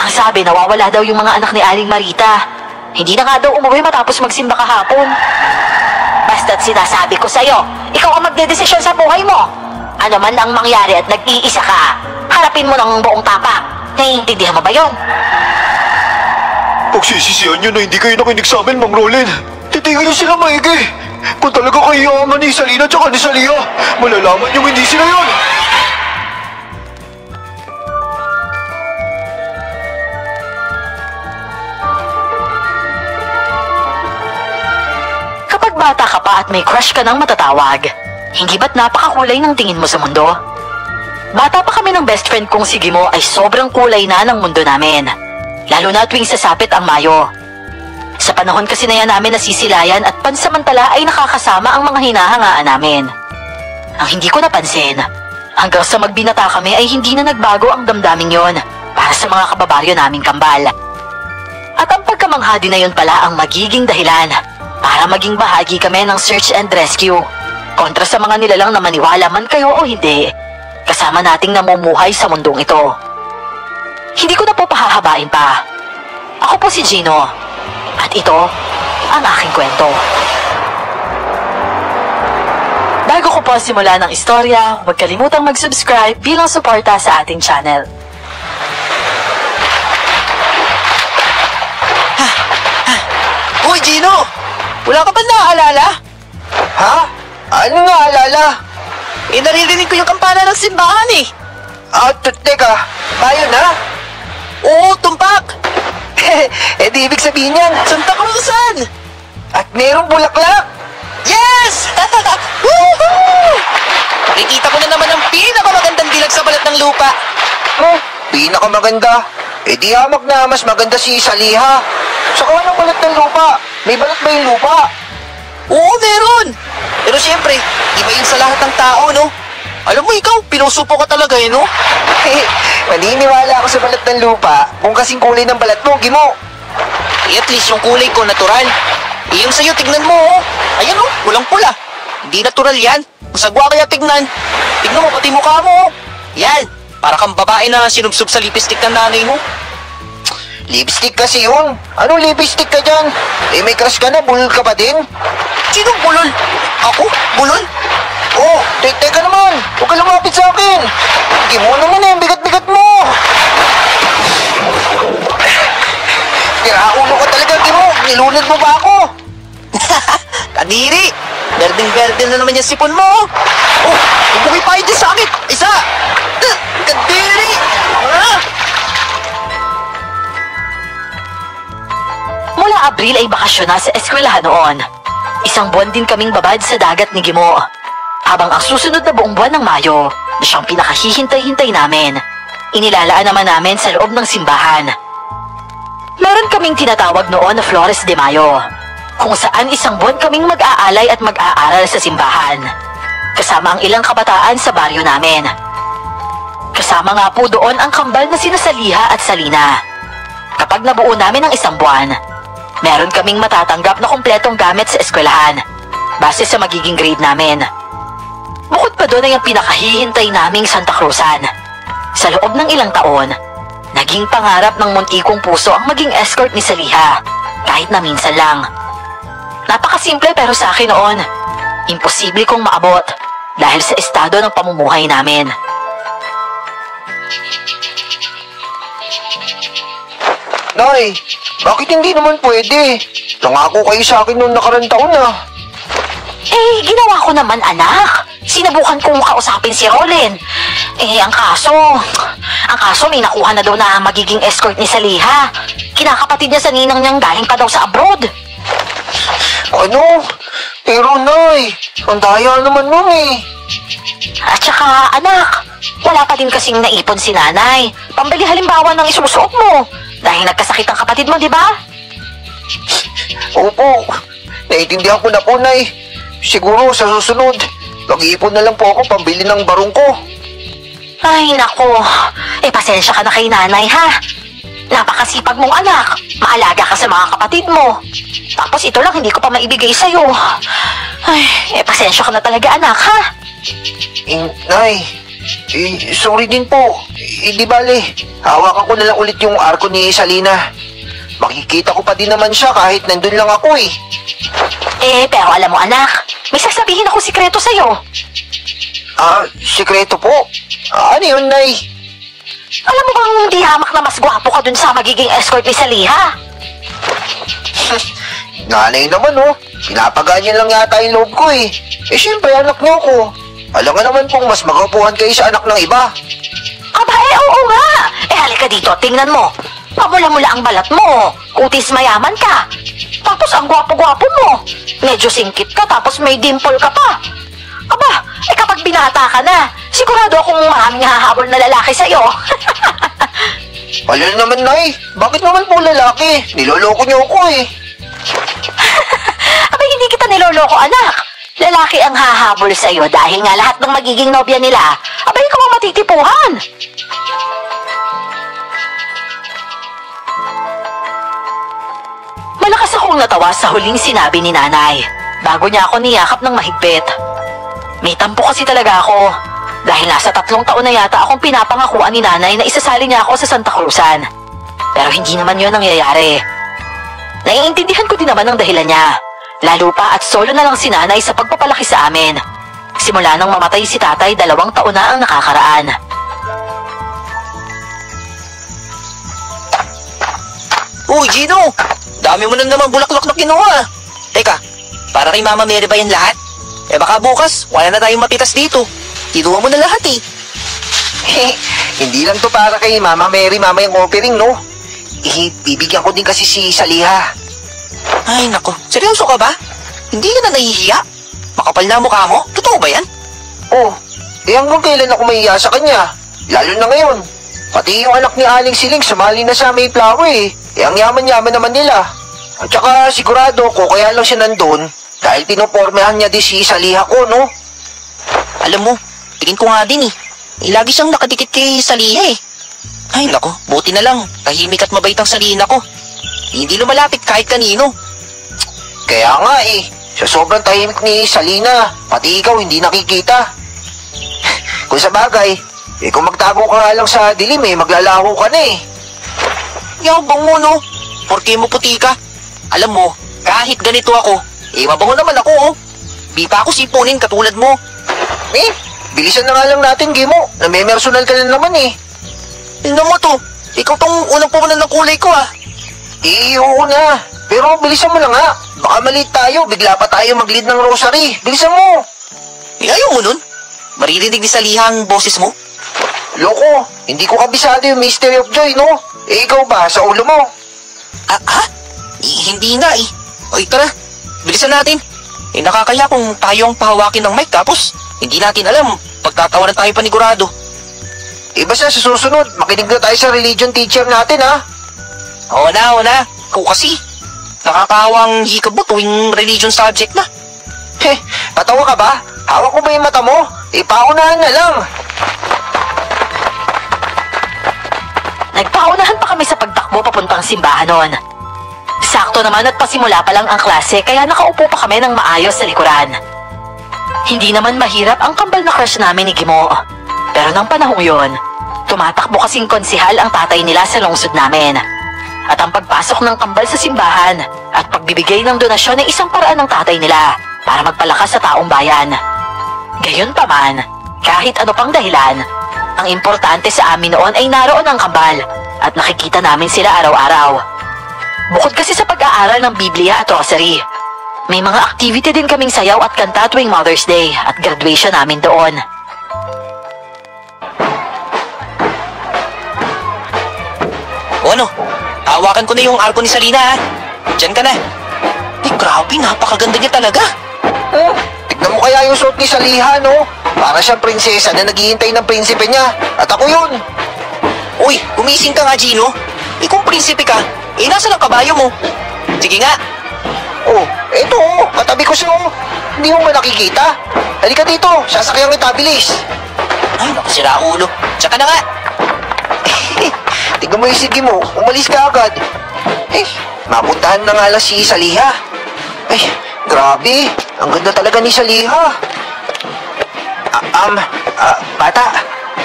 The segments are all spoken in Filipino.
Ang sabi, nawawala daw yung mga anak ni Aling Marita. Hindi na nga daw umuwi matapos magsimba kahapon. Basta't sinasabi ko sa'yo, ikaw ang magdedesisyon sa buhay mo. Ano man ang mangyari at nag-iisa ka, harapin mo ng buong tapak. Naiintindihan mo ba yun? Pagsisisihan nyo na hindi kayo nakinig sa amin, Mang Roland. Titigil nyo sila maigi. Kung talaga kayo ama ni Salina tsaka ni Salia, malalaman nyo hindi sila yun. Kapag bata ka pa at may crush ka ng matatawag, hindi ba't napakakulay ng tingin mo sa mundo? Bata pa kami ng best friend kong si Gimo ay sobrang kulay na ng mundo namin. Lalo na tuwing sasapit ang Mayo. Sa panahon kasi na yan namin nasisilayan at pansamantala ay nakakasama ang mga hinahangaan namin. Ang hindi ko napansin, hanggang sa magbinata kami ay hindi na nagbago ang damdaming yon para sa mga kababaryo naming kambal. At ang pagkamangha din na yun pala ang magiging dahilan para maging bahagi kami ng search and rescue. Kontra sa mga nilalang na maniwala man kayo o hindi, kasama nating namumuhay sa mundong ito. Hindi ko na po pahahabain pa. Ako po si Gino. At ito ang aking kwento. Bago ko po simula ng istorya, huwag kalimutang mag-subscribe bilang suporta sa ating channel. Uy, Gino! Wala ka ba naaalala? Ha? Ano nga alala? Naririnig ko yung kampana ng simbahan eh. Teka, bayo na? Oo, tumpak! Di ibig sabihin yan, Santa Cruzan! at merong bulaklak! Yes! Woohoo! Nakikita ko na naman ang pinakamagandang dilag sa balat ng lupa. Pinakamaganda? Di hamak na mas maganda si Saliha. Saka anong balat ng lupa? May balat ba yung lupa? Oo, meron! Pero siyempre, iba yun sa lahat ng tao, no? Alam mo ikaw, pinusupo ka talaga eh, no? Maniniwala ako sa balat ng lupa kung kasing kulay ng balat mo, Gimo. At least yung kulay ko natural. Yung sa'yo, tignan mo, oh. Ayan, oh, walang pula. Hindi natural yan. Masagwa kaya tignan. Tignan mo, pati mukha mo, oh. Yan, para kang babae na sinubsob sa lipstick ng nanay mo. Lipstick kasi yun. Anong lipstick ka dyan? May crush ka na, bulol ka pa din? Sinong bulol? Ako? Bulol? Teka naman. Huwag ka lumapit sa akin. Gimo naman eh, bigat-bigat mo. Ulo ka talaga, Gimo. Nilunod mo ba ako? Kadiri! Berdeng-berdeng na naman yung sipon mo. Oh, huwag pa din sa akin. Isa! Kadiri! Mula Abril ay bakasyon na sa eskwelahan noon. Isang buwan din kaming babad sa dagat ni Gimo. Habang ang susunod na buong buwan ng Mayo, na siyang pinakahihintay-hintay namin, inilalaan naman namin sa loob ng simbahan. Meron kaming tinatawag noon na Flores de Mayo, kung saan isang buwan kaming mag-aalay at mag-aaral sa simbahan, kasama ang ilang kabataan sa baryo namin. Kasama nga po doon ang kambal na sina Saliha at Salina. Kapag nabuo namin ang isang buwan, meron kaming matatanggap na kumpletong gamit sa eskwelahan, base sa magiging grade namin. Bukod pa doon ay ang pinakahihintay naming Santa Cruzan. Sa loob ng ilang taon, naging pangarap ng muntikong puso ang maging escort ni Saliha, kahit na minsan lang. Napakasimple pero sa akin noon, imposible kong maabot dahil sa estado ng pamumuhay namin. Nay, bakit hindi naman pwede? Nangako kayo sa akin noong nakarang taon na. Ginawa ko naman, anak. Sinubukan kong kausapin si Rolin. Ang kaso may nakuha na daw na magiging escort ni Saliha. Kinakapatid niya sa ninang niyang galing pa daw sa abroad. Ano? Pero Nay, ang daya naman nun eh. At saka, anak, wala pa din kasing naipon si nanay. Pambili halimbawa ng isusuot mo. Dahil nagkasakit ang kapatid mo, di ba? Opo, naiintindihan ko na po, Nay. Siguro sa susunod, mag-iipon na lang po ako pambili ng barong ko. Ay, nako. Pasensya ka na kay nanay, ha? Napakasipag mong anak. Maalaga ka sa mga kapatid mo. Tapos ito lang, hindi ko pa maibigay sa'yo. Ay, pasensya ka na talaga, anak, ha? Nay, Sorry din po. Di bale, hawakan ko na lang ulit yung arko ni Salina. Makikita ko pa din naman siya kahit nandun lang ako eh. Pero alam mo anak, may sasabihin ako sikreto sa'yo. Sikreto po? Ano yun, Nay? Alam mo bang hindi hamak na mas gwapo ka dun sa magiging escort ni Saliha? Nanay naman oh. Pinapaganyan lang yata yung loob ko eh. Siyempre anak niyo ko. Alam nga naman pong mas magapuhan kayo sa anak ng iba. Aba, oo nga. Halika dito, tingnan mo. Pamula-mula ang balat mo. Kutis mayaman ka. Tapos ang gwapo-gwapo mo. Medyo singkit ka tapos may dimple ka pa. Aba, kapag binata ka na, sigurado akong maraming hahabol na lalaki sa'yo. Alam naman, Nay. Bakit naman po lalaki? Niloloko niyo ako eh. Aba, hindi kita niloloko, anak. Lalaki ang hahabol sa'yo dahil nga lahat ng magiging nobya nila, aba, ikaw ang matitipuhan. Malakas akong natawa sa huling sinabi ni nanay bago niya ako niyakap ng mahigpit. May tampo kasi talaga ako dahil nasa 3 taon na yata akong pinapangakuan ni nanay na isasali niya ako sa Santa Cruzan. Pero hindi naman yun nangyayari. Naiintindihan ko din naman ang dahilan niya. Lalo pa at solo na lang si nanay sa pagpapalaki sa amin. Simula nang mamatay si tatay, 2 taon na ang nakakaraan. Uy, Gino! Dami mo na naman bulaklak na kinuha. Teka, para kay Mama Mary ba yan lahat? Baka bukas, wala na tayong mapitas dito. Kinuha mo na lahat eh. Hindi lang to para kay Mama Mary mamayang offering, no? Bibigyan ko din kasi si Saliha. Ay, nako. Seryoso ka ba? Hindi ka na nahihiya? Makapal na mukha mo? Totoo ba yan? Hanggang kailan ako mahihiya sa kanya? Lalo na ngayon. Pati yung anak ni Aling Siling sumali na sa Mayflower eh. Ang yaman-yaman naman nila. At saka sigurado ko kaya lang siya nandun dahil pinopormehan niya din si Saliha ko, no? Alam mo, tingin ko nga din eh. Lagi siyang nakadikit kay Saliha eh. Ay nako, buti na lang. Tahimik at mabait ang Salina ko. Hindi lumalapit kahit kanino. Kaya nga eh, sa sobrang tahimik ni Salina, pati ikaw hindi nakikita. Kung sa bagay, kung magtago ka nga lang sa dilim maglalaho ka na eh. Yabang mo no, porke mo puti ka. Alam mo, kahit ganito ako, mabango naman ako oh. Di pa ako sipunin katulad mo. Bilisan na nga lang natin, Gimo. Name-personal ka na naman eh. Tingnan mo to, ikaw tong unang pumanan ng kulay ko ah. Oo na, pero bilisan mo na nga. Baka maliit tayo, bigla pa tayo mag-lead ng rosary. Bilisan mo. Ayaw mo nun? Maririnig ni Saliha ang boses mo? Loko, hindi ko kabisado yung Mystery of Joy, no? Ikaw ba, sa ulo mo? Hindi na eh. Oy, tara, bilisan natin. Nakakaya kung tayo ang pahawakin ng mic tapos hindi natin alam, pagtatawanan tayo panigurado. Basta sa susunod, makinig na tayo sa religion teacher natin, ha? Oo na. Ikaw kasi. Nakakawang hikabot tuwing religion subject na. Patawa ka ba? Hawak mo ba yung mata mo? Paunahan na lang. Nagpaunahan pa kami sa pagtakbo papuntang simbahan noon. Sakto naman at pasimula pa lang ang klase kaya nakaupo pa kami ng maayos sa likuran. Hindi naman mahirap ang kambal na crush namin ni Gimo. Pero nang panahong yon, tumatakbo kasing konsihal ang tatay nila sa lungsod namin. At ang pagpasok ng kambal sa simbahan at pagbibigay ng donasyon ay isang paraan ng tatay nila para magpalakas sa taong bayan. Gayunpaman, kahit ano pang dahilan, ang importante sa amin noon ay naroon ang kambal at nakikita namin sila araw-araw. Bukod kasi sa pag-aaral ng Biblia at Rosary, may mga activity din kaming sayaw at kanta tuwing Mother's Day at graduation namin doon. O ano? Hawakan ko na yung arko ni Salina ha. Diyan ka na. Grabe, napakaganda niya talaga. Tignan mo kaya yung suot ni Saliha, no? Para siyang prinsesa na naghihintay ng prinsipe niya. At ako yun. Uy, gumising ka nga, Gino. Kung prinsipe ka, nasaan ang kabayo mo? Sige nga. Eto, katabi ko siya. Hindi mo ba nakikita? Halika dito, sasakyan kita, bilis. Ay, nakasira ulo. Tsaka na nga. Tignan mo yung sige mo, umalis ka agad. Mapuntahan na nga lang si Saliha. Grabe, ang ganda talaga ni Saliha. Bata.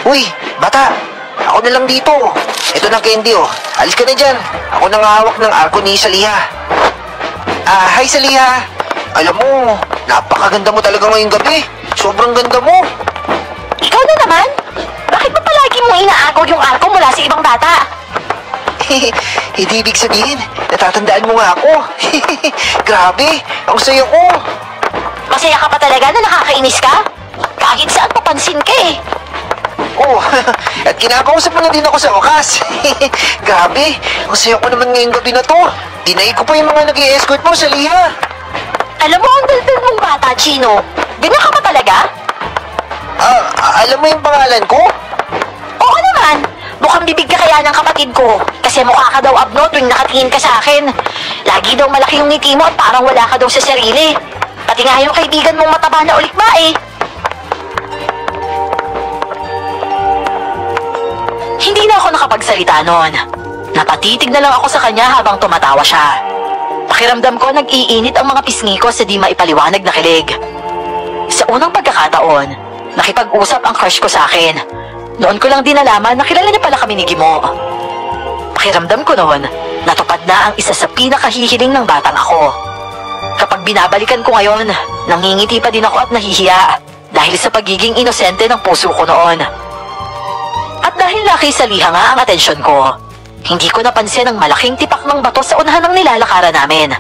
Uy, bata. Ako na lang dito. Ito na candy, oh. Alis ka na dyan. Ako nang hawak ng arko ni Saliha. Hi, Saliha. Alam mo, napakaganda mo talaga ngayong gabi. Sobrang ganda mo. Ikaw na naman? Bakit ba palagi mo inaagaw yung arko mula sa ibang bata? Hindi ibig sabihin, natatandaan mo nga ako. Grabe, ang saya ko. Masaya ka pa talaga na nakakainis ka? Kahit saan papansin ka eh. Oh, at kinakausap mo na din ako sa wakas. Grabe, ang saya ko naman ngayong gabi na to. Dinay ko pa yung mga nag-i-escort mo, Saliha. Alam mo, ang daldal mong bata, Chino. Ganyan ka pa talaga? Alam mo yung pangalan ko? Oo naman. Mukhang bibig ka kaya ng kapatid ko. Kasi mukha ka daw abno tuwing nakatingin ka sa akin. Lagi daw malaki yung ngiti mo at parang wala ka daw sa sarili. Pati nga yung kaibigan mong mataba na ulikma eh. Hindi na ako nakapagsalita noon. Napatitig na lang ako sa kanya habang tumatawa siya. Pakiramdam ko nag-iinit ang mga pisngi ko sa di maipaliwanag na kilig. Sa unang pagkakataon, nakipag-usap ang crush ko sa akin. Noon ko lang din nalaman na kilala niya pala kami ni Gimo. Pakiramdam ko noon, natupad na ang isa sa pinakahihiling ng batang ako. Kapag binabalikan ko ngayon, nangingiti pa din ako at nahihiya dahil sa pagiging inosente ng puso ko noon. At dahil laki Saliha nga ang atensyon ko, hindi ko napansin ang malaking tipak ng bato sa unahan ng nilalakaran namin.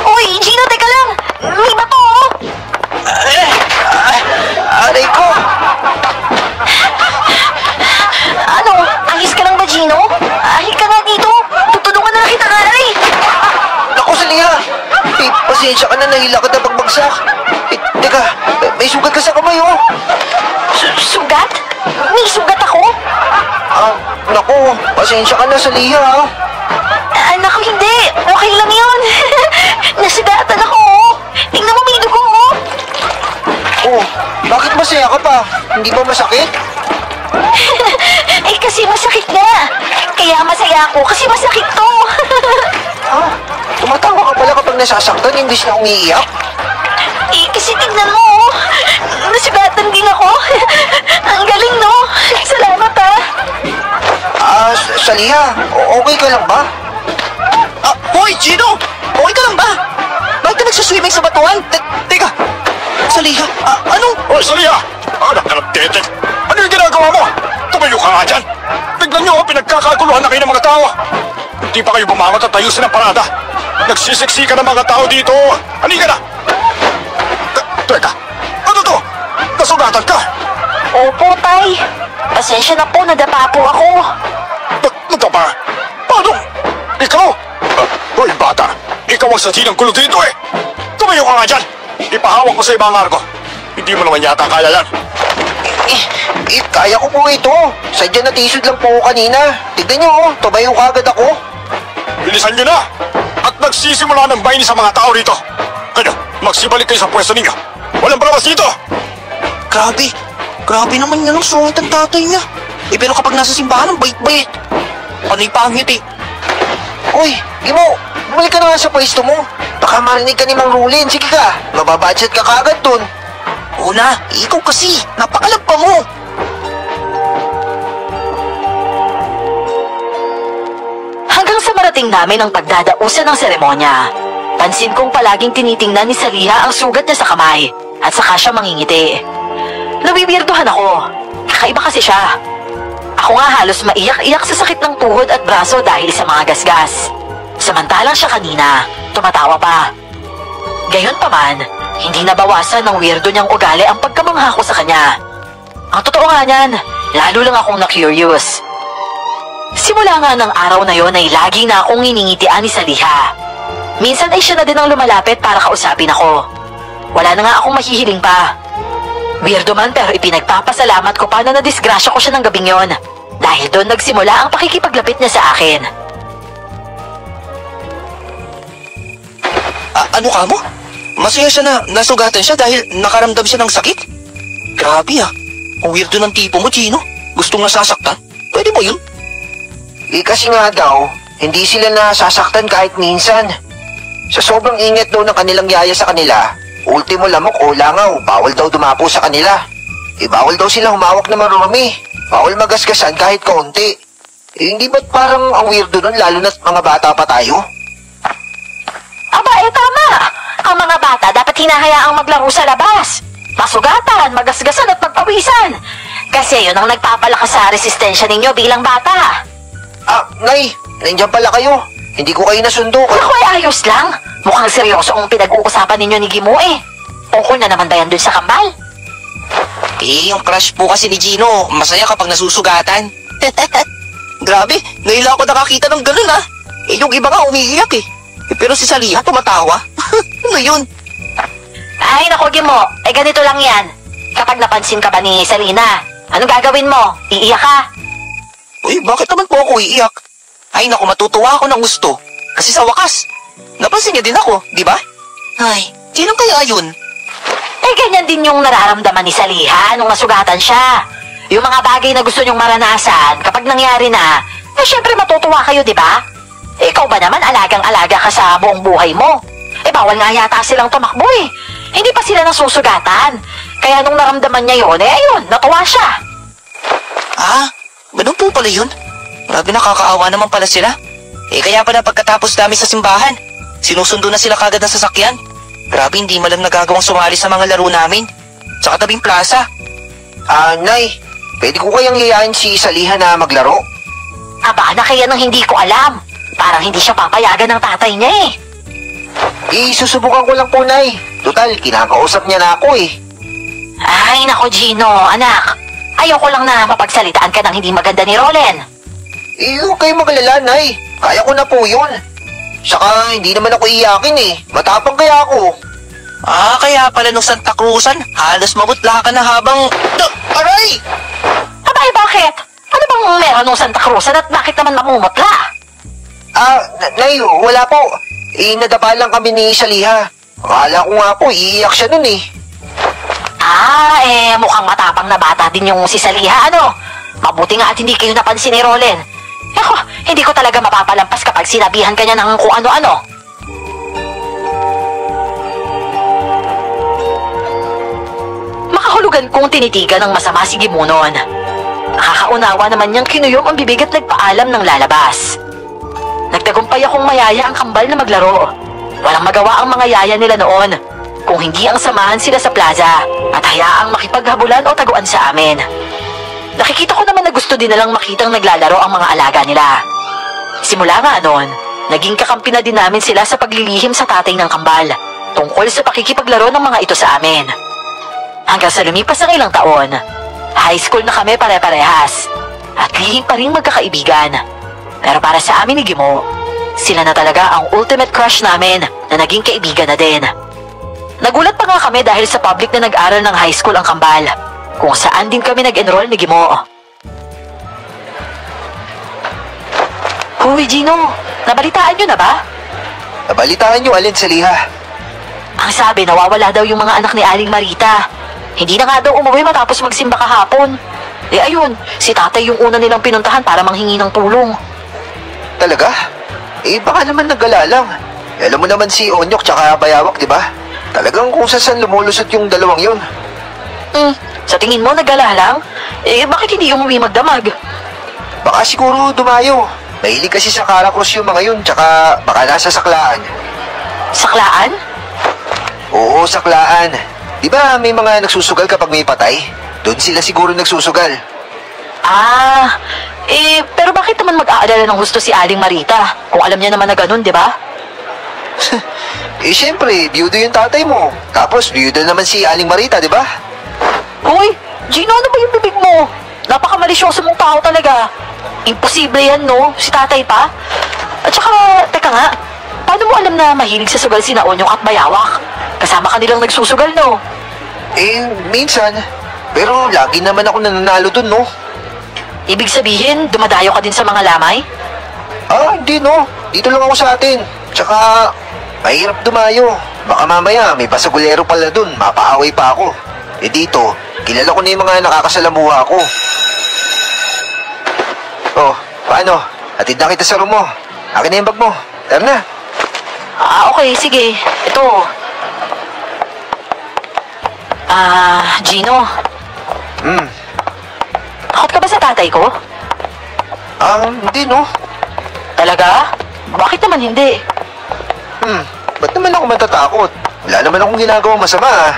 Uy, Gino, teka lang! May bato oh! Aray ko! Ano? Ayos ka lang ba, Gino? Ka nga dito! Tutulungan na kita nga ay! Naku, Saliha! Pasensya ka na, nahila ka na pagbagsak. Teka, may sugat ka sa kamay, oh! Sugat? May sugat ako? Naku, pasensya ka na, Saliha, ha? Naku, hindi. Okay lang yun. Nasugatan ako, oh. Tingnan mo, may dugo, oh. Oh, bakit masaya ka pa? Hindi ba masakit? Eh, kasi masakit nga. Kaya masaya ako kasi masakit to. Tumatawa ka pala kapag nasasaktan, imbis na umiiyak? Eh, kasi tingnan mo, oh. Nasugatan din ako. Ang galing, no? Salamat, ha. Saliha, okay ka lang ba? Hoy, Gino! Okay ka lang ba? Bakit ka nagsaswimming sa batuan? Teka, Saliha, anong... Hoy, Saliha! Anak ka ng tetek! Ano yung ginagawa mo? Tumayo ka nga dyan! Tignan nyo, pinagkakaguluhan na kayo ng mga tao! Hindi pa kayo bumangot at ayusin ang parada! Nagsisiksi ka ng mga tao dito! Halika na! Teka, ano to? Nasugatan ka! Opo, tay. Pasensya na po, nadapa po ako. Nadapa? Paano? Ikaw? Hoy, bata! Ikaw ang satinang gulo dito eh! Tumayo ka nga dyan! Ipahawak ko sa ibang arko! Hindi mo naman yata kaya yan! Kaya ko po ito. Sadya natisod lang po ako kanina. Tignan nyo, oh, tumayo ka agad ako. Bilisan nyo na! At nagsisimula ng baini sa mga tao rito! Kayo, magsibalik kayo sa pwesto ninyo! Walang palabas dito! Grabe naman yan ang sungit ang tatay niya. Pero kapag nasa simbahan, ang bait-bait. Panay pangit eh. Uy, Gimo, bumalik ka na nga sa pwesto mo. Baka marinig ka ni Mang Rulin. Sige ka, mababudget ka kagad dun. Una, ikaw kasi, napakalagpa mo. Hanggang sa marating namin ang pagdadausan ng seremonya. Pansin kong palaging tinitingnan ni Saliha ang sugat niya sa kamay at saka siya mangingiti. Nawiwirduhan ako. Kakaiba kasi siya. Ako nga halos maiyak-iyak sa sakit ng tuhod at braso dahil sa mga gasgas. Samantalang siya kanina, tumatawa pa. Gayunpaman, hindi nabawasan ng weirdo niyang ugali ang pagkamangha ko sa kanya. Ang totoo nga niyan, lalo lang akong na-curious. Simula nga ng araw na yon ay lagi na akong iningitian ni Saliha. Minsan ay siya na din ang lumalapit para kausapin ako. Wala na nga akong mahihiling pa. Weirdo man pero ipinagpapasalamat ko pa na nadisgrasya ko siya ng gabing yon. Dahil doon nagsimula ang pakikipaglapit niya sa akin. Ano ka mo? Masaya siya na nasugatan siya dahil nakaramdam siya ng sakit? Grabe ah. Ang weirdo ng tipo mo, Gino. Gustong nasasaktan? Pwede mo yun? Kasi nga daw, hindi sila nasasaktan kahit minsan. Sa sobrang ingat daw ng kanilang yaya sa kanila, Ultimo lamok o langaw, bawal daw dumapo sa kanila. Bawal daw sila humawak na marumi. Bawal magasgasan kahit kaunti. Hindi ba't parang ang weirdo nun, lalo na't mga bata pa tayo? Aba, tama. Ang mga bata dapat hinahayaang maglaro sa labas. Masugatan, magasgasan at magpawisan. Kasi yun ang nagpapalakas sa resistensya ninyo bilang bata. Nay, nandiyan pala kayo. Hindi ko kayo nasundo. Ako ay ayos lang. Mukhang seryoso ang pinag-uusapan ninyo ni Gimo eh. Tungkol na naman ba yan dun sa kambal? Yung crush po kasi ni Gino, masaya kapag nasusugatan. Grabe, ngayon lang ako nakakita ng ganun yung iba nga umiiyak pero si Saliha tumatawa. Ano yun? Ay, naku Gimo, ganito lang yan. Kapag napansin ka ba ni Salina, anong gagawin mo? Iiyak ka? Uy, bakit naman po ako iiyak? Ay, naku, matutuwa ako ng gusto. Kasi sa wakas, napansin niya din ako, di ba? Ay, sino kaya yun? Ganyan din yung nararamdaman ni Saliha nung masugatan siya. Yung mga bagay na gusto niyong maranasan, kapag nangyari na, syempre matutuwa kayo, di ba? Ikaw ba naman alagang-alaga ka sa buong buhay mo? Bawal nga yata silang tumakbo Hindi pa sila nasusugatan. Kaya nung naramdaman niya yun, ayun, natuwa siya. Ganun po pala yun. Grabe, nakakaawa naman pala sila. Kaya pala pagkatapos namin sa simbahan, sinusundo na sila kagad ng sasakyan. Grabe, hindi malang nagagawang sumali sa mga laro namin. Sa katabing plaza. Nay, pwede ko kayang yayain si Saliha na maglaro? Aba, na kaya nang hindi ko alam. Parang hindi siya papayagan ng tatay niya Susubukan ko lang po, Nay. Total, kinakausap niya na ako Ay, nako Gino, anak. Ayoko lang na mapagsalitaan ka ng hindi maganda ni Rolen. Huwag kayo maglala, Nay. Kaya ko na po yun. Saka, hindi naman ako iyakin Matapang kaya ako. Kaya pala nung Santa Cruzan, halos mabutla ka na habang... Aray! Abay, bakit? Ano bang meron nung Santa Cruzan at bakit naman mamumutla? Nay, wala po. Nadapa lang kami ni Saliha. Akala ko nga po, iiyak siya nun mukhang matapang na bata din yung si Saliha, ano? Mabuti nga at hindi kayo napansin ni Rolen. Hindi ko talaga mapapalampas kapag sinabihan ka niya ng kung ano-ano. Makahulugan kong tinitigan ng masama si Gimunon. Nakakaunawa naman niyang kinuyom ang bibig at nagpaalam ng lalabas. Nagtagumpay akong mayaya ang kambal na maglaro. Walang magawa ang mga yaya nila noon kung hindi ang samahan sila sa plaza at hayaang makipaghabulan o taguan sa amin. Nakikita ko naman na gusto din nilang makitang naglalaro ang mga alaga nila. Simula nga noon, naging kakampi na din namin sila sa paglilihim sa tatay ng kambal tungkol sa pakikipaglaro ng mga ito sa amin. Hanggang sa lumipas ng ilang taon, high school na kami pare-parehas at lihim pa rin magkakaibigan. Pero para sa amin ni Gimo, sila na talaga ang ultimate crush namin na naging kaibigan na din. Nagulat pa nga kami dahil sa public na nag-aral ng high school ang kambal, kung saan din kami nag-enroll ni Gimo. Huy, Gino, nabalitaan nyo na ba? Nabalitaan nyo, alin, Saliha? Ang sabi, nawawala daw yung mga anak ni Aling Marita. Hindi na nga daw umuwi matapos magsimba kahapon. Ayun, si tatay yung una nilang pinuntahan para manghingi ng tulong. Talaga? Baka naman nag-alalang. Alam mo naman si Onyok tsaka Bayawak, di ba? Talagang kung saan lumulusot yung dalawang yun. Sa tingin mo nag-alalang? Bakit hindi umuwi magdamag? Baka siguro dumayo. Mahilig kasi sa Caracross yung mga yun, tsaka baka nasa saklaan. Saklaan? Oo, saklaan. Di ba may mga nagsusugal kapag may patay? Doon sila siguro nagsusugal. Pero bakit naman mag-aalala ng gusto si Aling Marita? Kung alam niya naman na ganun, di ba? Siyempre, biyudo yung tatay mo. Tapos, biyudo naman si Aling Marita, di ba? Hoy, Gino, ano ba yung bibig mo? Napaka-malisyoso mong tao talaga. Imposible yan, no? Si tatay pa. At saka, teka nga, paano mo alam na mahilig sa sugal sina Onyong at Bayawak? Kasama ka nilang nagsusugal, no? Minsan. Pero lagi naman ako nananalo dun, no? Ibig sabihin, dumadayo ka din sa mga lamay? Hindi, no. Dito lang ako sa atin. Tsaka, mahirap dumayo. Baka mamaya, may pasagulero pala dun. Mapaaway pa ako. Dito, kilala ko na yung mga nakakasalamuha ko. Paano? Hatid na kita sa room mo. Akin na yung bag mo. Tara na. Okay, sige. Ito. Gino, Hmm. takot ka ba sa tatay ko? Hindi no. Talaga? Bakit naman hindi? Ba't naman ako matatakot? Wala naman akong ginagawang masama ah.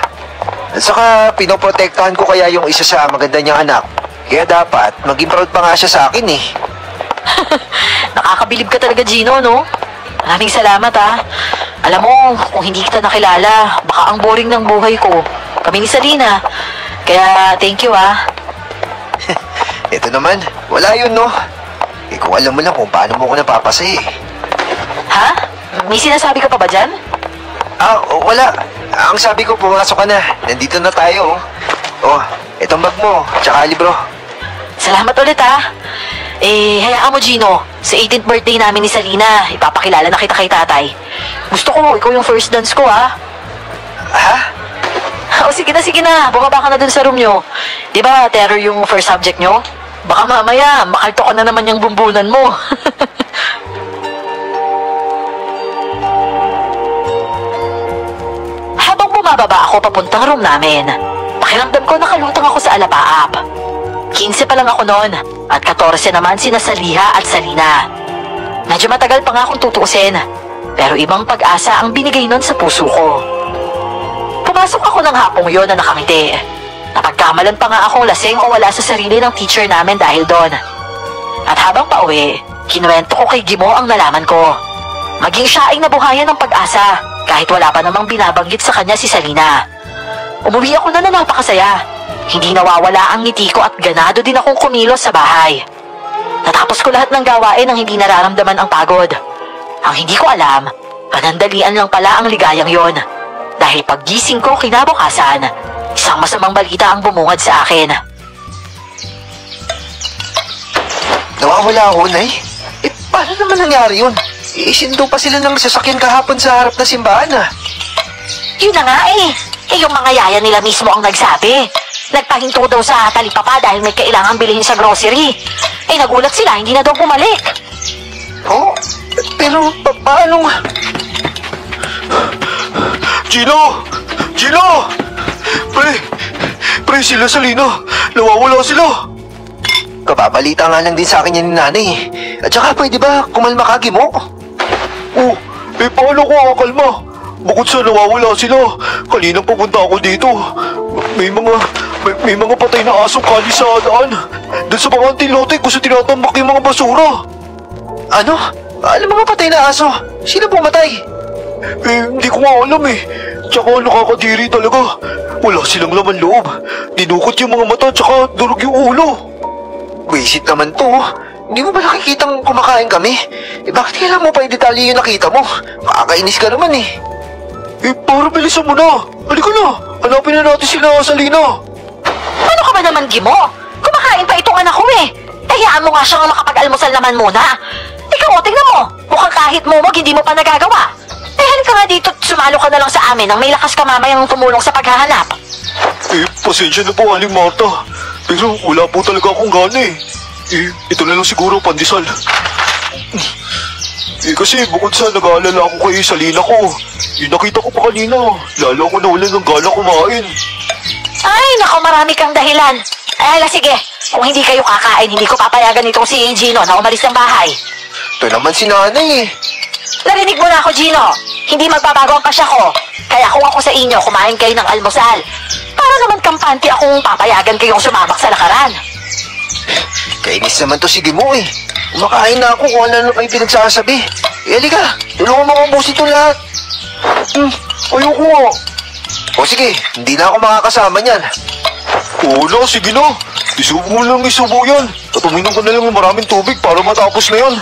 At saka pinoprotektahan ko kaya yung isa sa maganda niyang anak. Kaya dapat maging proud pa nga siya sa akin eh. Nakakabilib ka talaga, Gino, no? Maraming salamat, ha? Alam mo, kung hindi kita nakilala, baka ang boring ng buhay ko. Kami ni Salina. Kaya, thank you, ha? Ito naman, wala yun no. Kung alam mo lang kung paano mo ko napapasaya eh. Ha? May sinasabi ka pa ba dyan? Wala. Ang sabi ko, pumasok ka na. Nandito na tayo. Itong bag mo, tsaka libro. Salamat ulit, ha? Hayaan mo, Gino. Sa 18th birthday namin ni Salina, ipapakilala na kita kay tatay. Gusto ko, ikaw yung first dance ko, ha? Ha? Sige na. Bumaba ka na dun sa room nyo. Di ba, terror yung first subject nyo? Baka mamaya, makalto ka na naman yung bumbunan mo. Habang bumababa ako papuntang room namin, pakiramdam ko nakalutang ako sa alapaap. 15 pa lang ako noon, at 14 naman sina Saliha at Salina. Medyo matagal pa nga akong tutuusin, pero ibang pag-asa ang binigay nun sa puso ko. Pumasok ako ng hapong yon na nakangiti. Napagkamalan pa nga akong lasing o wala sa sarili ng teacher namin dahil doon. At habang pauwi, kinuwento ko kay Gimo ang nalaman ko. Maging siya ay nabuhayan ng pag-asa kahit wala pa namang binabanggit sa kanya si Salina. Umuwi ako na napakasaya. Hindi nawawala ang ngiti ko at ganado din akong kumilos sa bahay. Natapos ko lahat ng gawain nang hindi nararamdaman ang pagod. Ang hindi ko alam, panandalian lang pala ang ligayang yon. Dahil paggising ko kinabukasan, isang masamang balita ang bumungad sa akin. Nawawala ako, Nay? Paano naman nangyari yun? Isindo pa sila ng sasakyan kahapon sa harap na simbahan ah. Yun na nga eh. Yung mga yaya nila mismo ang nagsabi. Nagpahinto daw sa talipapa dahil may kailangan bilhin sa grocery. Nagulat sila, hindi na daw bumalik. Pero paano? Gino! Pre, sila Salina. Nawawala sila. Kababalita nga lang din sa akin yan ni nanay. At saka pwede ba kumalma ka, Gimo? Paano ko kakalma? Bukod sa nawawala sila, kaninang pupunta ako dito. May mga patay na asong kali sa daan. Doon sa mga antilote kung sa tinatambak yung mga basura. Ano? Alam mga patay na aso? Sino pumatay? Hindi ko nga alam eh. Tsaka nakakadiri talaga. Wala silang laman loob. Dinukot yung mga mata tsaka durog yung ulo. Wisit naman to. Hindi mo ba nakikitang kumakain kami? Bakit kailangan mo pa i-detalye yung nakita mo? Makakainis ka naman eh. Para bilisan mo na. Halika na. Hanapin na natin sila sa Lina. Ano ka ba naman, Gimo? Kumakain pa itong anak ko eh. Hayaan mo nga siyang makapag-almusal naman muna. Ikaw, tingnan mo. Mukhang kahit momog, hindi mo pa nagagawa. Halika nga dito at sumalo ka na lang sa amin nang may lakas ka mamayang tumulong sa paghahanap. Pasensya na po, Aling Marta. Pero wala po talaga akong gana eh. Ito na lang siguro pandesal. Kasi bukod sa nag-aalala ako kay Salina ko, yung nakita ko pa kanina, lalo ako nawalan ng gana kumain. Ay, naku, marami kang dahilan. Sige, kung hindi kayo kakain, hindi ko papayagan itong si Gino na umalis ng bahay. Ito naman si nanay eh. Narinig mo na ako, Gino. Hindi magbabago ang pasya ko. Kaya kung ako sa inyo, kumain kayo ng almusal. Para naman kampante akong papayagan kayong sumabak sa lakaran. Kainis naman to si Gimo eh. Kumakain na ako kung ano kayo pinagsasabi. Halika, tulungan mo mabusin ito lahat. Ayoko nga. Sige, hindi na ako makakasama niyan. Wala, sige na. Isubo mo lang isubo yan. At uminom ka na lang ng maraming tubig para matapos na yan.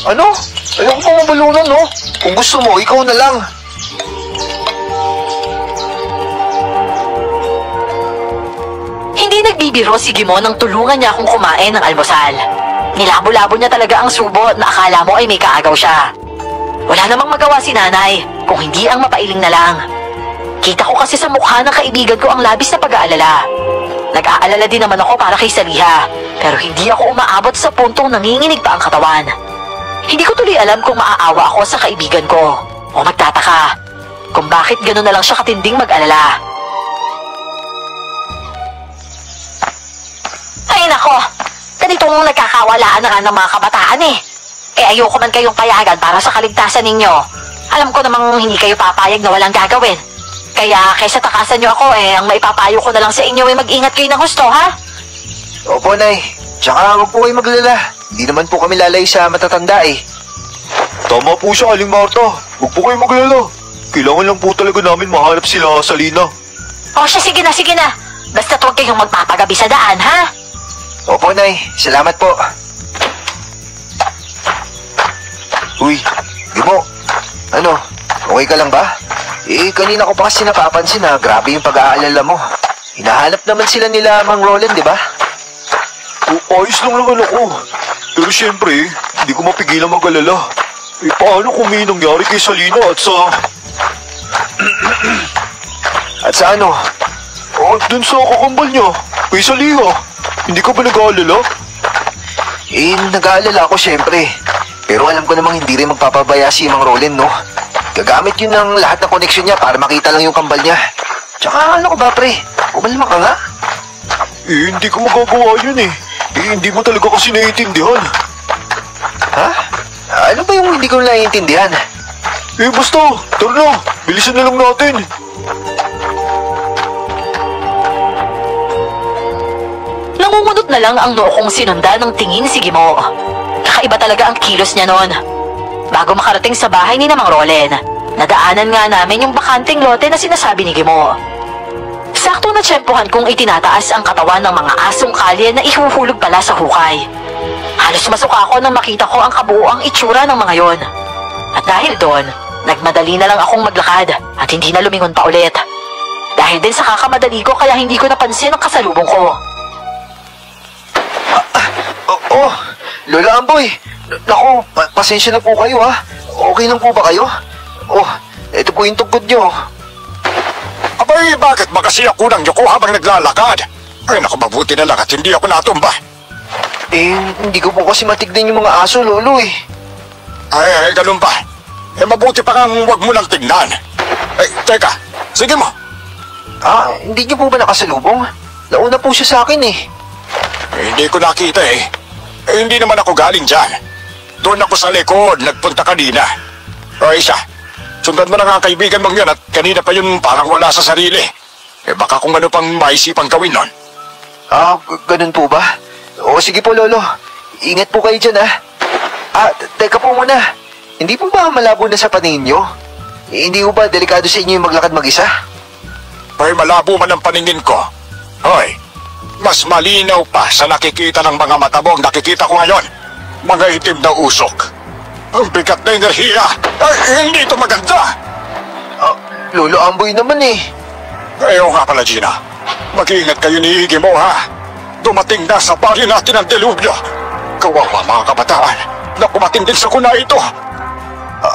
Ano? Ayoko pa mabalunan, no? Kung gusto mo, ikaw na lang. Hindi nagbibiro si Gimo nang tulungan niya akong kumain ng almusal. Nilabo-labo niya talaga ang subo na akala mo ay may kaagaw siya. Wala namang magawa si nanay kung hindi ang mapailing na lang. Kita ko kasi sa mukha ng kaibigan ko ang labis na pag-aalala. Nag-aalala din naman ako para kay Saliha, pero hindi ako umaabot sa puntong nanginginig pa ang katawan. Hindi ko tuloy alam kung maaawa ako sa kaibigan ko o magtataka kung bakit gano'n na lang siya katinding mag-alala. kung nagkakawalaan na nga ng mga kabataan eh. Ayoko man kayong payagan para sa kaligtasan ninyo. Alam ko namang hindi kayo papayag na walang gagawin. Kaya kaysa takasan nyo ako ang maipapayo ko na lang sa inyo ay mag-ingat kayo ng husto, ha? Opo, Nay. Tsaka huwag po kayo maglala. Hindi naman po kami lalay sa matatanda eh. Tama po siya, Aling Marta. Huwag po kayo maglala. Kailangan lang po talaga namin mahanap sila sa Lina. O siya, sige na. Basta't huwag kayong magpapagabi sa daan, ha? Opo, Nay. Salamat po. Uy, Gimo. Ano? Okay ka lang ba? Kanina ko pa kasi napapansin na grabe yung pag-aalala mo. Hinahanap naman sila nila Mang Roland, di ba? Ayos lang naman ako. Pero siyempre, hindi ko mapigilan mag-alala. Paano kung may nangyari kay Salina at sa... At sa ano? Dun sa kakambal niya, kay Saliha. Hindi ka ba nag-aalala? Nag-aalala ako siyempre. Pero alam ko namang hindi rin magpapabaya si Mang Roland, no? Gagamit yun ng lahat ng koneksyon niya para makita lang yung kambal niya. Tsaka ano ko ba, pre? Kumalma ka nga? Hindi ko magagawa yun eh. Hindi mo talaga kasi naiintindihan. Ha? Ano ba yung hindi ko naiintindihan? Basta, tara na. Bilisan na lang natin. Nangungunot na lang ang noo kong sinunda ng tingin si Gimo. Kakaiba talaga ang kilos niya noon. Bago makarating sa bahay ni Mang Roland, nadaanan nga namin yung bakanting lote na sinasabi ni Gimo. Sakto na tsempohan kong itinataas ang katawan ng mga asong kalye na ihuhulog pala sa hukay. Halos masuka ako nang makita ko ang kabuuang itsura ng mga yon. At dahil doon, nagmadali na lang akong maglakad at hindi na lumingon pa ulit. Dahil din sa kakamadali ko kaya hindi ko napansin ang kasalubong ko. Lola Amboy! Naku, pasensya na po kayo ha. Okay lang po ba kayo? Ito po yung tungkod nyo. Abay, bakit ba kasi ako nang yuko habang naglalakad? Ay, naku, mabuti na lang at hindi ako natumba. Hindi ko po kasi matignan yung mga aso, Lolo eh. Ay, ganun ba? Mabuti pa kang huwag mo lang tignan. Teka, sige mo. Hindi niyo po ba nakasalubong? Nauna po siya sa akin eh. Hindi ko nakita eh. Hindi naman ako galing dyan. Doon ako sa likod, nagpunta kanina. Siya, sundan mo na nga kaibigan mong yun at kanina pa yun parang wala sa sarili. Baka kung ano pang maisipang gawin nun. Ganun po ba? Sige po, Lolo. Ingat po kayo dyan, ha? Teka po muna. Hindi po ba malabo na sa paningin nyo? Hindi po ba delikado sa inyo yung maglakad mag-isa? Ay, malabo man ang paningin ko. Hoy, mas malinaw pa sa nakikita ng mga mata mo ang nakikita ko ngayon. Mga itim na usok. Ang bigat na enerhiya. Hindi ito maganda. Lolo Amboy naman eh. Oo nga pala, Gina. Mag-iingat kayo ni Iggy mo, ha? Dumating na sa baryo natin ang delubyo. Kawawa mga kabataan na kumating din sa kuna ito.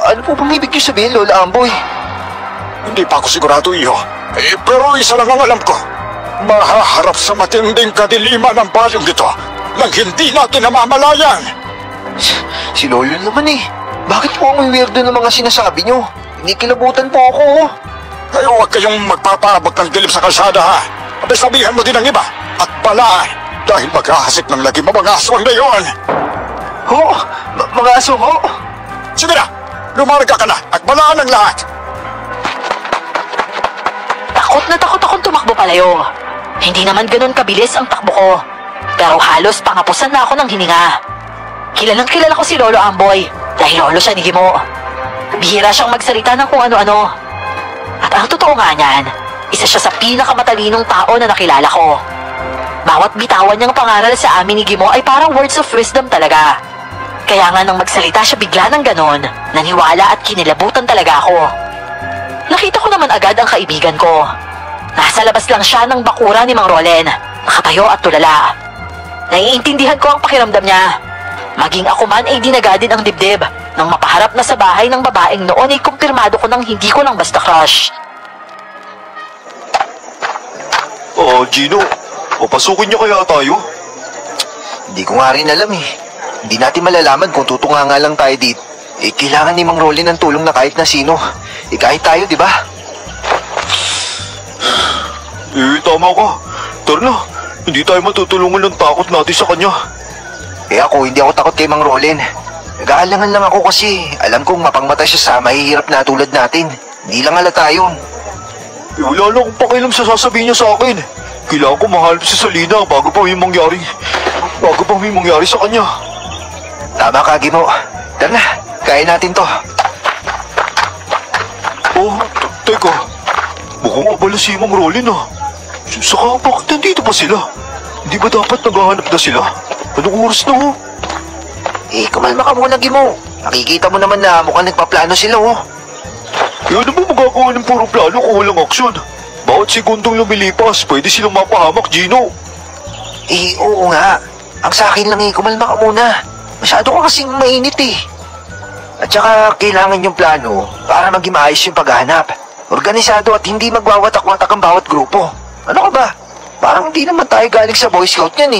Ano po bang ibig niyo sabihin, Lola Amboy? Hindi pa ako sigurado, Iho. Pero isa lang ang alam ko. Mahaharap sa matinding kadiliman ng balyong ito nang hindi natin namamalayan. Si Lolo naman eh. Bakit po ang weirdo ng mga sinasabi niyo? Inikilabutan po ako. Huwag kayong magpapaabot ng dilim sa kalsada, ha? Abay, sabihan mo din ang iba at balaan dahil maghahasik ng lagi mga aswang na yun. Mga aso ho? Sige na, lumarga ka na at balaan ang lahat. Takot na takot akong tumakbo palayo. Hindi naman ganun kabilis ang takbo ko. Pero halos pangapusan na ako ng hininga. Kilalang kilala ko si Lolo Amboy dahil lolo siya ni Gimo. Bihira siyang magsalita ng kung ano-ano. At ang totoo nga niyan, isa siya sa pinakamatalinong tao na nakilala ko. Bawat bitawan niyang pangaral sa amin ni Gimo ay parang words of wisdom talaga. Kaya nga nang magsalita siya bigla ng ganon, naniwala at kinilabutan talaga ako. Nakita ko naman agad ang kaibigan ko. Nasa labas lang siya ng bakura ni Mang Roland, nakatayo at tulala. Naiintindihan ko ang pakiramdam niya. Maging ako man ay dinagadin ang dibdib nang mapaharap na sa bahay ng babaeng noon ay kumpirmado ko nang hindi ko lang basta crush. Gino, papasukin niya kaya tayo? Hindi ko nga rin alam eh. Hindi natin malalaman kung tutunga nga lang tayo dito. Kailangan ni Mang Roland ng tulong na kahit na sino. Kahit tayo, di ba? Tama ka. Tara na, hindi tayo matutulungan ng takot natin sa kanya. Ako, hindi ako takot kay Mang Rolen. Nag-aalangan lang ako kasi alam kong mapangmata siya sa mahihirap na tulad natin. Hindi lang halata yun. Wala lang akong pakialam sa sasabihin niya sa akin. Kailangan ko mahanap si Salina bago pa may mangyari sa kanya. Tama ka, Gimo. Tara na, kaya natin to. Oh, teka. Mukhang abala si Mang Rolen ah. Saka bakit nandito pa sila? Hindi ba dapat naghahanap na sila? Anong oras na oh? Kumalma ka muna, Gimo. Nakikita mo naman na mukhang nagpaplano sila, oh. Ano ba magagawa ng puro plano kung walang aksyon? Bawat segundong lumilipas, pwede silang mapahamak, Gino. Oo nga. Ang sa akin lang kumalma ka muna. Masyado ka kasing mainit At saka kailangan yung plano para maging maayos yung paghahanap. Organisado at hindi magwawatak-watak ang bawat grupo. Ano ka ba? Parang hindi naman tayo galing sa Boy Scout yan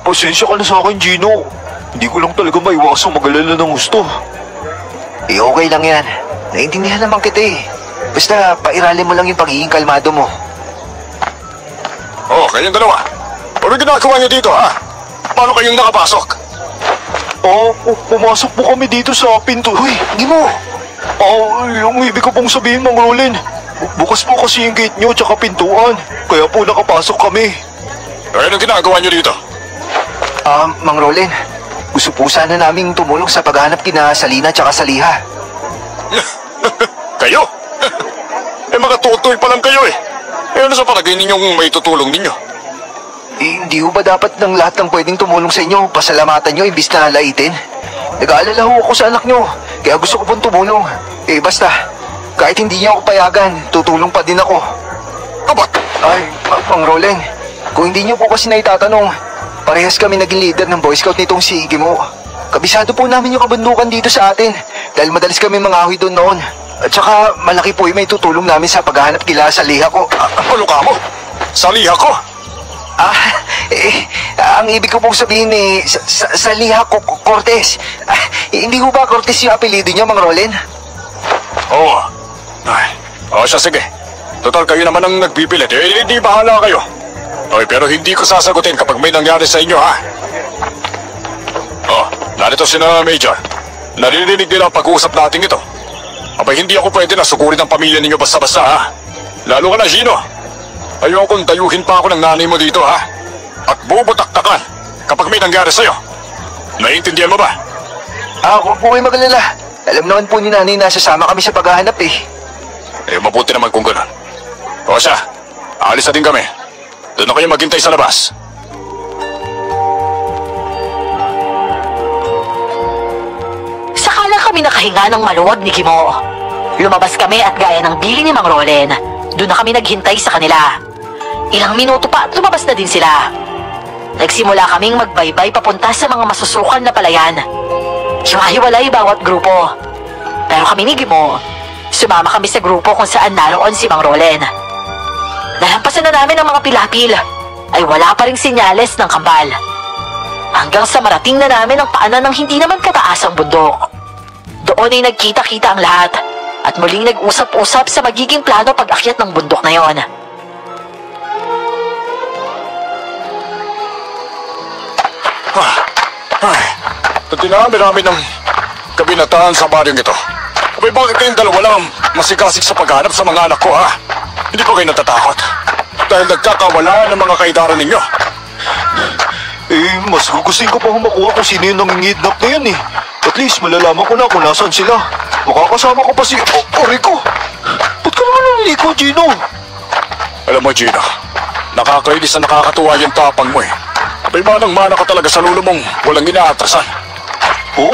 Pasensya ka na sa akin, Gino. Hindi ko lang talaga maiwasang mag-alala ng gusto. Okay lang yan. Naintindihan naman kita Basta pairalin mo lang yung pagiging kalmado mo. Oh, kayong dalawa. Ano ginagawa niyo dito, ha? Paano kayong nakapasok? Pumasok po kami dito sa pinto. Uy, Gimo! Yung ibig ko pong sabihin, Mang Rolen. Bukas po kasi yung gate nyo tsaka pintuan. Kaya po nakapasok kami. Ano ginagawa niyo dito? Mang Rolen, gusto po sana naming tumulong sa paghahanap kina Salina tsaka Saliha. Kayo? Mga tutoy pa lang kayo ano sa palagay ninyong may tutulong ninyo? Hindi ho ba dapat ng lahat ng pwedeng tumulong sa inyo, pasalamatan nyo imbis na laitin? Nag-aalala ho ako sa anak nyo, kaya gusto ko pong tumulong. Basta, kahit hindi niyo ako payagan, tutulong pa din ako. Abat! Mang Rolen, kung hindi niyo po kasi naitatanong, parehas kami naging leader ng Boy Scout nitong si Gimo. Kabisado po namin yung kabundukan dito sa atin, dahil madalas kami mangahoy doon noon. At saka malaki po yung may tutulong namin sa paghahanap kila Saliha ko. Ano ka mo? Saliha ko? Ang ibig ko pong sabihin Saliha Cortez. Hindi ho ba Cortez yung apelido niyo, Mang Rolen? Oo. Siya, sige. Total kayo naman ang nagpipilit. Hindi bahala kayo. Pero hindi ko sasagutin kapag may nangyari sa inyo, ha? Narito sina Major. Naririnig nila ang pag-uusap natin ito. Hindi ako pwede na sukurin ang pamilya ninyo basta-basta, ha? Lalo ka na, Gino. Ayokong tayuhin pa ako ng nanay mo dito, ha? At bubutaktakan kapag may nangyari sa'yo. Naiintindihan mo ba? Huwag po kayo magalala. Alam naman po ni nanay na sasama kami sa paghahanap Mabuti naman kung gano'n. Siya, aalis na din kami. Doon na kayo maghintay sa labas. Saka lang kami nakahinga ng maluwag ni Gimo. Lumabas kami at gaya ng bili ni Mang Rolen, doon na kami naghintay sa kanila. Ilang minuto pa at lumabas na din sila. Nagsimula kaming magbaybay papunta sa mga masusukal na palayan. Hiwa-hiwalay bawat grupo. Pero kami ni Gimo, sumama kami sa grupo kung saan naroon si Mang Rolen. Nalampasan na namin ang mga pilapil, ay wala pa ring sinyales ng kambal. Hanggang sa marating na namin ang paanan ng hindi naman kataas ang bundok. Doon ay nagkita-kita ang lahat at muling nag-usap-usap sa magiging plano pag-akyat ng bundok na yon. Dinami-rami ng kabinataan sa baryong ito. Bakit kayong dalawa lang masigasig sa paghanap sa mga anak ko, ha? Hindi pa kayo natatakot? Dahil nagkakawala ng mga kaidaran ninyo. Mas gugustuhin ko pa makuha kung sino yung nangingidnap na yan At least malalaman ko na kung nasaan sila. Makakasama ko pa si Rico. Ba't ka naman naliliko, Gino? Alam mo, Gino, nakakainis na nakakatuwa yung tapang mo Manang-mana ka talaga sa lulo mong walang inaatrasan. Oo.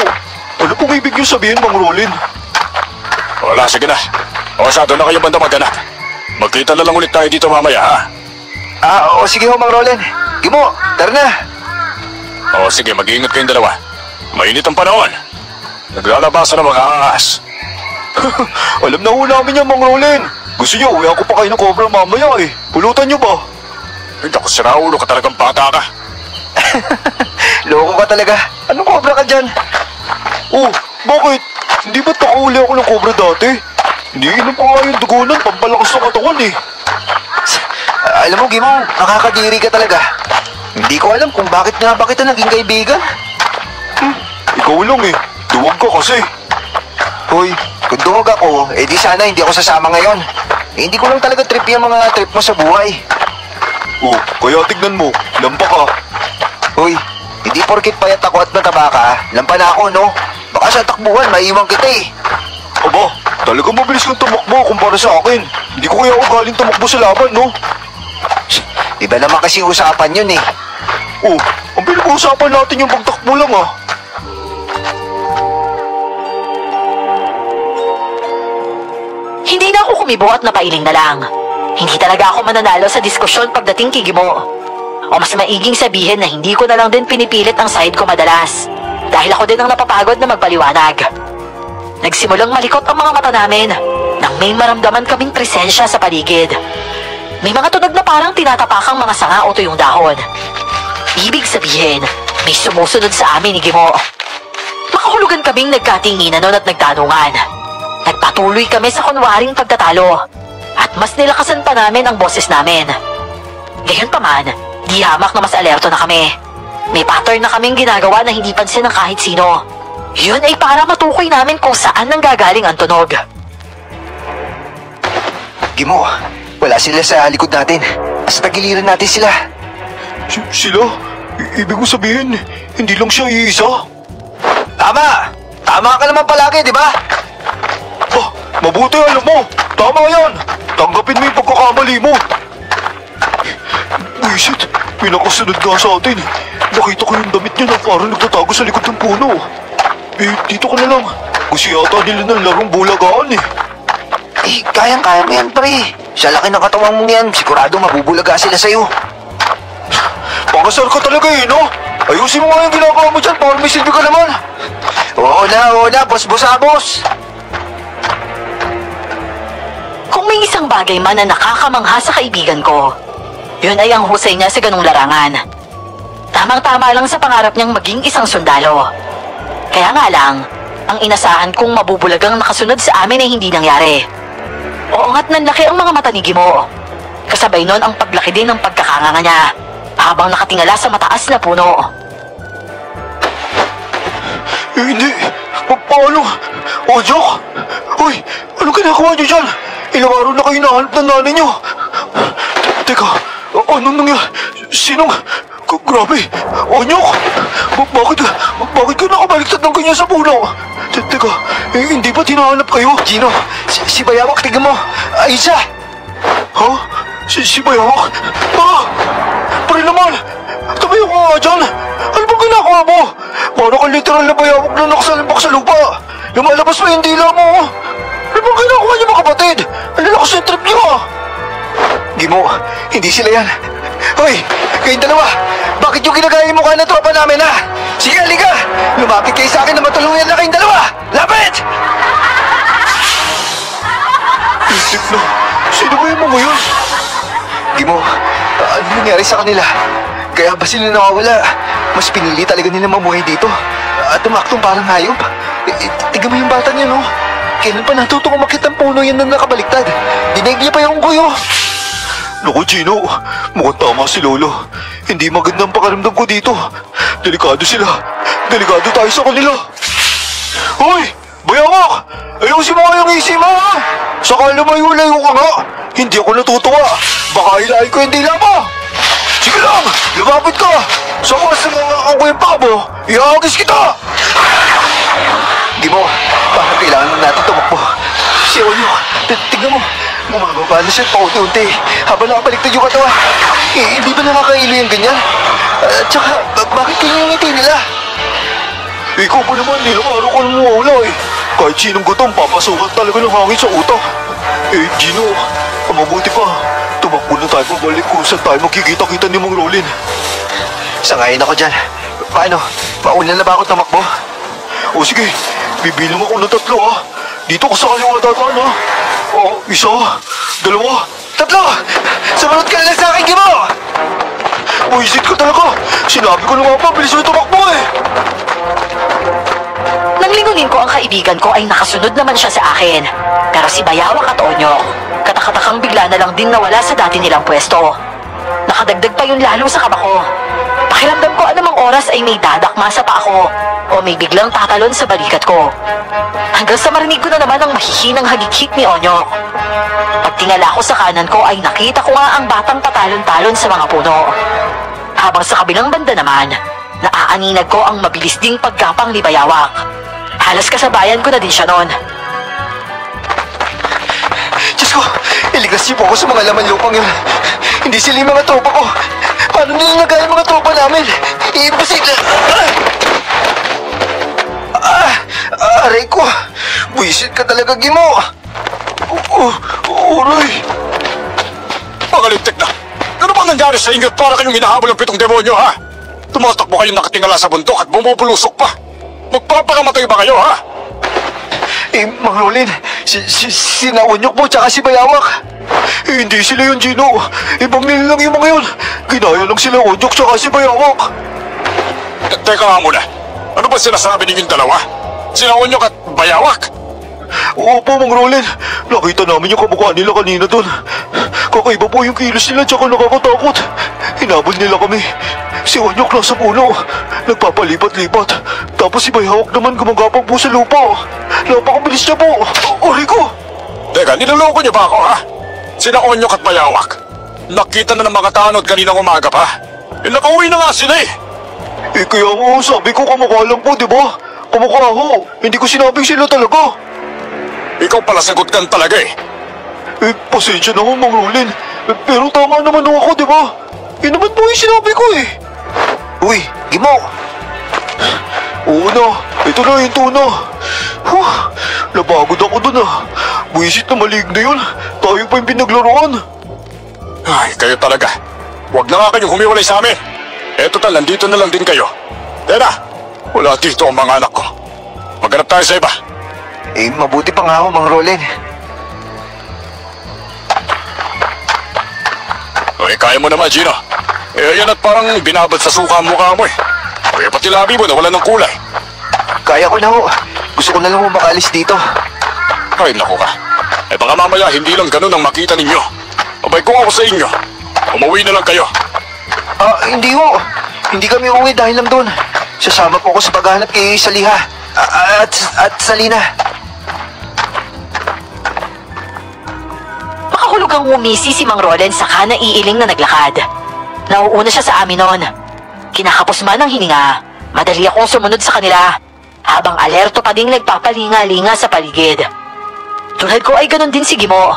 Ano pong ibig niyo sabihin, Mang Rolen? Wala, sige na. Siya, doon na kayo banda maghanap. Magkita na lang ulit tayo dito mamaya, ha? Sige ho, Mang Rolen. Gimo, tara na. Sige, mag-iingat kayong dalawa. Mainit ang panahon. Naglalabasan ng mga ahas. Alam na ho namin yan, Mang Rolen. Gusto niyo, uwi ako pa kayo ng cobra mamaya Pulutan niyo ba? Ako, siraulo ka talagang bata ka. Loko ka talaga. Anong cobra ka dyan? Bakit? Hindi ba't nakauli ako ng cobra dati? Hindi inom pa nga yung dugo nun, pampalakas ng katawan Alam mo, Gimo, nakakadiri ka talaga. Hindi ko alam kung bakit nga ba kita naging kaibigan? Ikaw lang eh. Duwag ka kasi. Hoy, kung duwag ako, di sana hindi ako sasama ngayon. Hindi ko lang talaga trip yung mga trip mo sa buhay. Oh, kaya tignan mo. Lampa ka. Hoy, hindi porkit payat ako at mataba ka, lampa na ako, no? Baka sa takbuhan, maiwan kita eh. Aba, talagang mabilis kang tumakbo kumpara sa akin. Hindi ko kaya galing tumakbo sa laban, no? Iba naman kasi usapan yun eh. Oh, ang pinag-uusapan natin yung pagtakbo lang ah. Hindi na ako kumibo at napailing na lang. Hindi talaga ako mananalo sa diskusyon pagdating kay Gimo. O mas maiging sabihin na hindi ko na lang din pinipilit ang side ko madalas. Dahil ako din ang napapagod na magpaliwanag. Nagsimulang malikot ang mga mata namin nang may maramdaman kaming presensya sa paligid. May mga tunog na parang tinatapakang mga sanga o tuyong dahon. Ibig sabihin, may sumusunod sa amin ni Gimo. Makahulugan kaming nagkatinginan nun at nagtanungan. Nagpatuloy kami sa kunwaring pagtatalo at mas nilakasan pa namin ang boses namin. Gayon pa man, di hamak na mas alerto na kami. May pattern na kaming ginagawa na hindi pansin ng kahit sino. Yun ay para matukoy namin kung saan nanggagaling ang tunog. Gimo, wala sila sa likod natin. Nasa tagiliran natin sila. Sila? Ibig ko sabihin, hindi lang siya iisa. Tama! Tama ka naman palagi, di ba? Ah, mabuti alam mo. Tama yan. Tanggapin mo yung pagkakamali mo. Wisit, pinakasunod nga sa atin. Nakita ko yung damit niya na parang nagtatago sa likod ng puno. Dito ka na lang. Gusto yata nila ng larong bulagaan eh. Kayang-kaya mo yan, pre. Sa laki ng katawang mong yan, sigurado mabubulaga sila sa'yo. Pangasar ka talaga eh, no? Ayusin mo nga yung ginagawa mo dyan para may silbi ka naman. Oo na, boss. Kung may isang bagay man na nakakamangha sa kaibigan ko, yun ay ang husay niya sa ganung larangan. Tamang-tama lang sa pangarap niyang maging isang sundalo. Kaya nga lang, ang inasahan kong mabubulagang nakasunod sa amin ay hindi nangyari. Oo nga't nanlaki ang mga mata ni Gimo. Kasabay nun ang paglaki din ng pagkakanganga niya habang nakatingala sa mataas na puno. Hindi. Paano? Ojok? Uy, anong ginagawa niyo dyan? Ilang araw na kayo nahanap ng nanay niyo. Teka, anong nangyari? Sinong? Grabe, Onyok! Bakit ka nakabaliktad ng ganyan sa puno? Teka, hindi ba tinahanap kayo? Gino, si Bayawak, tignan mo. Ayun siya. Ha? Si Bayawak? Ah! Pare naman! Tumayo ka nga dyan! Ano bang ginagawa mo? Parang kang literal na Bayawak na nakasalambak sa lupa. Lumalabas pa yung dila mo. Ano bang ginagawa niyo mga kapatid? Ang lalakas yung trip niyo. Gimo, hindi sila yan. Hoy, kayong dalawa, bakit yung ginagaya yung mukha ng tropa namin, ha? Sige, halika! Lumapit kayo sa akin na matulungan na kayong dalawa! Lapit! Isip na, sino ba yung mga yun? Gimo, ano nangyari sa kanila? Kaya ba sila nakawala? Mas pinili talaga nila mamuhay dito. At umaktong parang hayop. Tignan mo yung bata niya, no? Kailan pa natuto kumakit ang puno yan na nakabaliktad? Dinaig niya pa yung kuyo. Naku, Gino, mukhang tama si Lolo. Hindi magandang pakaramdam ko dito. Delikado sila. Delikado tayo sa kanila. Hoy! Bayawak! Ayusin mo nga yung isip mo, ha? Saka lumayo-layo ka nga. Hindi ako natutuwa. Baka hilahin ko yung dila mo. Sige lang! Lumapit ka! Saka sa mga ako yung pabo, ihagis kita! Gimo, bakit kailangan natin tumakbo? Si Onyo, tignan mo. Bumababa na siya paunti-unti habang nakabaliktad yung katawan. Hindi ba nakakailo yung ganyan? At saka, bakit ganyan yung ngiti nila? Ikaw pa naman, nilang araw ka nang mawala eh. Kahit sinong gutom, papasukan talaga ng hangin sa utak. Gino, mabuti pa. Tumakbo na tayo pabalik kung saan tayo magkikita-kita ni Mang Rolin. Sangayin ako dyan. Paano? Mauna na ba ako tumakbo? O sige, bibilang ako ng 3 ha. Dito ka sa kaliwa dadaan ha. O, 1, 2, 3! Sumunod ka na lang sa akin, Gimo! Buisit ka talaga. Sinabi ko na nga pa, bilis mo tumakbo eh. Nang lingunin ko ang kaibigan ko ay nakasunod naman siya sa akin. Pero si Bayawak at Onyok, katakatakang bigla na lang din nawala sa dati nilang pwesto. Nakadagdag pa yun lalo sa kaba ko. Pakiramdam ko oras ay may dadakma sa paa ko o may biglang tatalon sa balikat ko. Hanggang sa marinig ko na naman ang mahihinang hagikik ni Onyok. Pagtingala ko sa kanan ko ay nakita ko nga ang batang patalon-talon sa mga puno. Habang sa kabilang banda naman, naaaninag ko ang mabilis ding pagkapang ni Bayawak. Halos kasabayan ko na din siya noon. Diyos ko, iligtas niyo po ako sa mga laman lupang yun. Hindi sila yung mga tropa ko. Paano nilalagay ang mga tropa namin? Imposible. Aray ko. Buisit ka talaga, Gimo. Uray. Pagalintik na! Ano bang nangyari sa inyo para kayong hinahabol ng 7 demonyo, ha? Tumatakbo kayong nakatingala sa bundok at bumubulusok pa. Magpapakamatay ba kayo, ha? Mang Rolin, sina Onyok mo tsaka si Bayawak. Hindi sila yun, Gino. Ibang nila lang yung mga yun. Ginaya lang sila Onyok tsaka si Bayawak. Teka nga muna. Ano ba sinasabi ninyong dalawa? Sina Onyok at Bayawak? Opo, Mang Rolin. Nakita namin yung kamukha nila kanina doon. Kakaiba po yung kilos nila tsaka nakakatakot. Hinabol nila kami. Si Onyok nasa puno. Nagpapalipat-lipat. Tapos si Bayawak naman gumagapang po sa lupa. Napakabilis niya po. Ori ko. Teka, niloloko niyo ba ako, ha? Sina Onyok at Bayawak. Nakita na ng mga tanod kaninang umaga pa. Nakauwi na nga sila eh. Kaya nga sabi ko kamukha lang po, di ba? Kamukha ho. Hindi ko sinabing sila talaga. Ikaw pala sagot kan talaga eh. Pasensya na ho, Mang Rolin. Pero tama naman ho ako, di ba? Yun naman po yung sinabi ko eh. Uy, Gimo. Oo na, ito na yung tuna. Napagod ako dun ah. Buisit na maligno yun. Tayo pa yung pinaglaruan. Ay, kayo talaga. Huwag na nga kayong humiwalay sa amin. Eto tal, nandito na lang din kayo. Tena, wala dito ang mga anak ko. Maghanap tayo sa iba. Mabuti pa nga ako, Mang Rolin. Ay, kaya mo naman, Gino. Yan at parang binabad sa suka ang mukha mo eh. Kaya pati labi mo na wala ng kulay. Kaya ko na ho. Gusto ko na lang makalis dito. Ay, naku ka. Baka mamaya hindi lang ganun ang makita ninyo. Abay, kung ako sa inyo, umuwi na lang kayo. Hindi ho. Hindi kami uuwi dahil lang doon. Sasama po ako sa paghahanap kay Saliha. At Salina. Makahulog ang umisi si Mang Roland saka naiiling na naglakad. Nauuna siya sa amin noon. Kinakapos man ang hininga, madali akong sumunod sa kanila habang alerto pa ding nagpapalinga-linga sa paligid. Tulad ko ay ganun din si Gimo.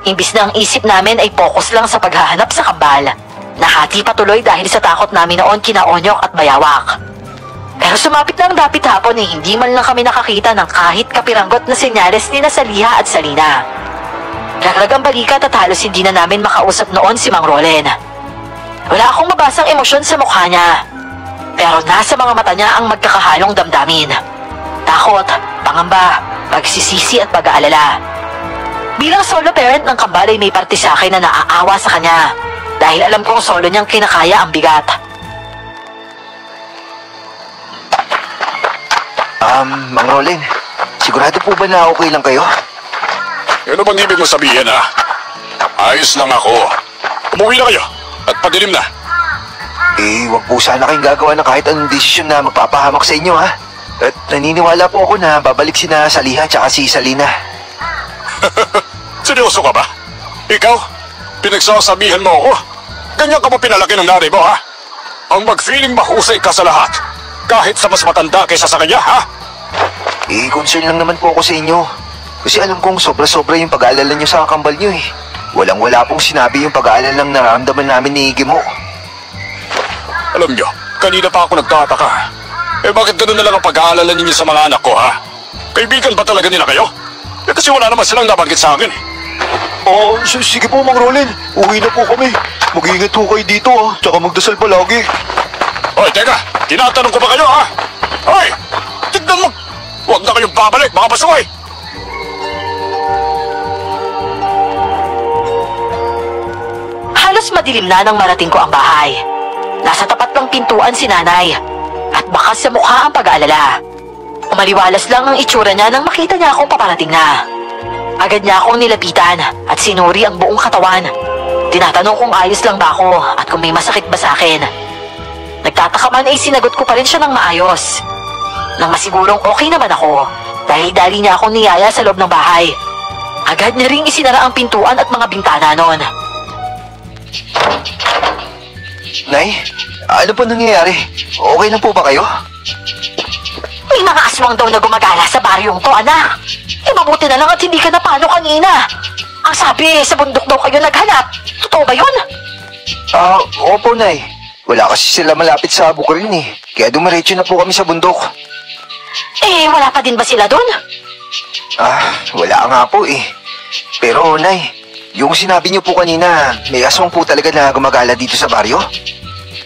Imbis na ang isip namin ay focus lang sa paghahanap sa kambal, nahati patuloy dahil sa takot namin noon kina Onyok at Bayawak. Pero sumapit na ang dapit hapon eh hindi man lang kami nakakita ng kahit kapiranggot na senyales ni Saliha at Salina. Raglagang balikat at halos hindi na namin makausap noon si Mang Rolen. Wala akong mabasang emosyon sa mukha niya. Pero nasa mga mata niya ang magkakahalong damdamin. Takot, pangamba, pagsisisi at pag-aalala. Bilang solo parent ng kambal ay may parte sa akin na naaawa sa kanya dahil alam kong solo niyang kinakaya ang bigat. Mang Rolen, sigurado po ba na okay lang kayo? Ano bang ibig mo sabihin, ha? Ayos lang ako. Umuwi na kayo at padilim na. Wag po sana kayong gagawa ng kahit anong desisyon na magpapahamak sa inyo, ha? At naniniwala po ako na babalik sina Saliha tsaka si Salina. Seryoso ka ba? Ikaw? Pinagsasabihan mo ako? Ganyan ka ba pinalaki ng nanay mo, ha? Ang mag-feeling mahusay ka sa lahat. Kahit sa mas matanda kaysa sa kanya, ha? Concern lang naman po ako sa inyo. Kasi alam kong sobra-sobra yung pag-aalala nyo sa kakambal nyo eh. Walang-wala pong sinabi yung pag-aalala ng nararamdaman namin ni Gimo. Alam nyo, kanina pa ako nagtataka. Bakit ganun na lang ang pag-aalala ninyo sa mga anak ko, ha? Kaibigan ba talaga nila kayo? Kasi wala naman silang nabanggit sa akin. Sige po, Mang Rolen. Uwi na po kami. Mag-iingat po kayo dito, ha? Tsaka magdasal palagi. Hoy, teka! Tinatanong ko ba kayo, ha? Hoy! Tignan mo! Huwag na kayong babalik, mga pasaway! Halos madilim na nang marating ko ang bahay. Nasa tapat ng pintuan si nanay at bakas sa mukha ang pag-aalala. Umaliwalas lang ang itsura niya nang makita niya akong paparating na. Agad niya akong nilapitan at sinuri ang buong katawan. Tinatanong kung ayos lang ba ako at kung may masakit ba sa akin. Nagtataka man ay sinagot ko pa rin siya ng maayos. Nang masigurong okay naman ako, dali-dali niya akong niyaya sa loob ng bahay. Agad na ring isinara ang pintuan at mga bintana noon. Nay, ano po nangyayari? Okay lang po ba kayo? May mga aswang daw na gumagala sa baryong to, anak. Mabuti na lang at hindi ka napano kanina. Ang sabi, sa bundok daw kayo naghanap. Totoo ba yun? Opo, Nay. Wala kasi sila malapit sa Bukrin eh. Kaya dumiretso na po kami sa bundok. Wala pa din ba sila doon? Wala nga po eh. Pero, Nay, yung sinabi niyo po kanina, may aswang po talaga na gumagala dito sa baryo?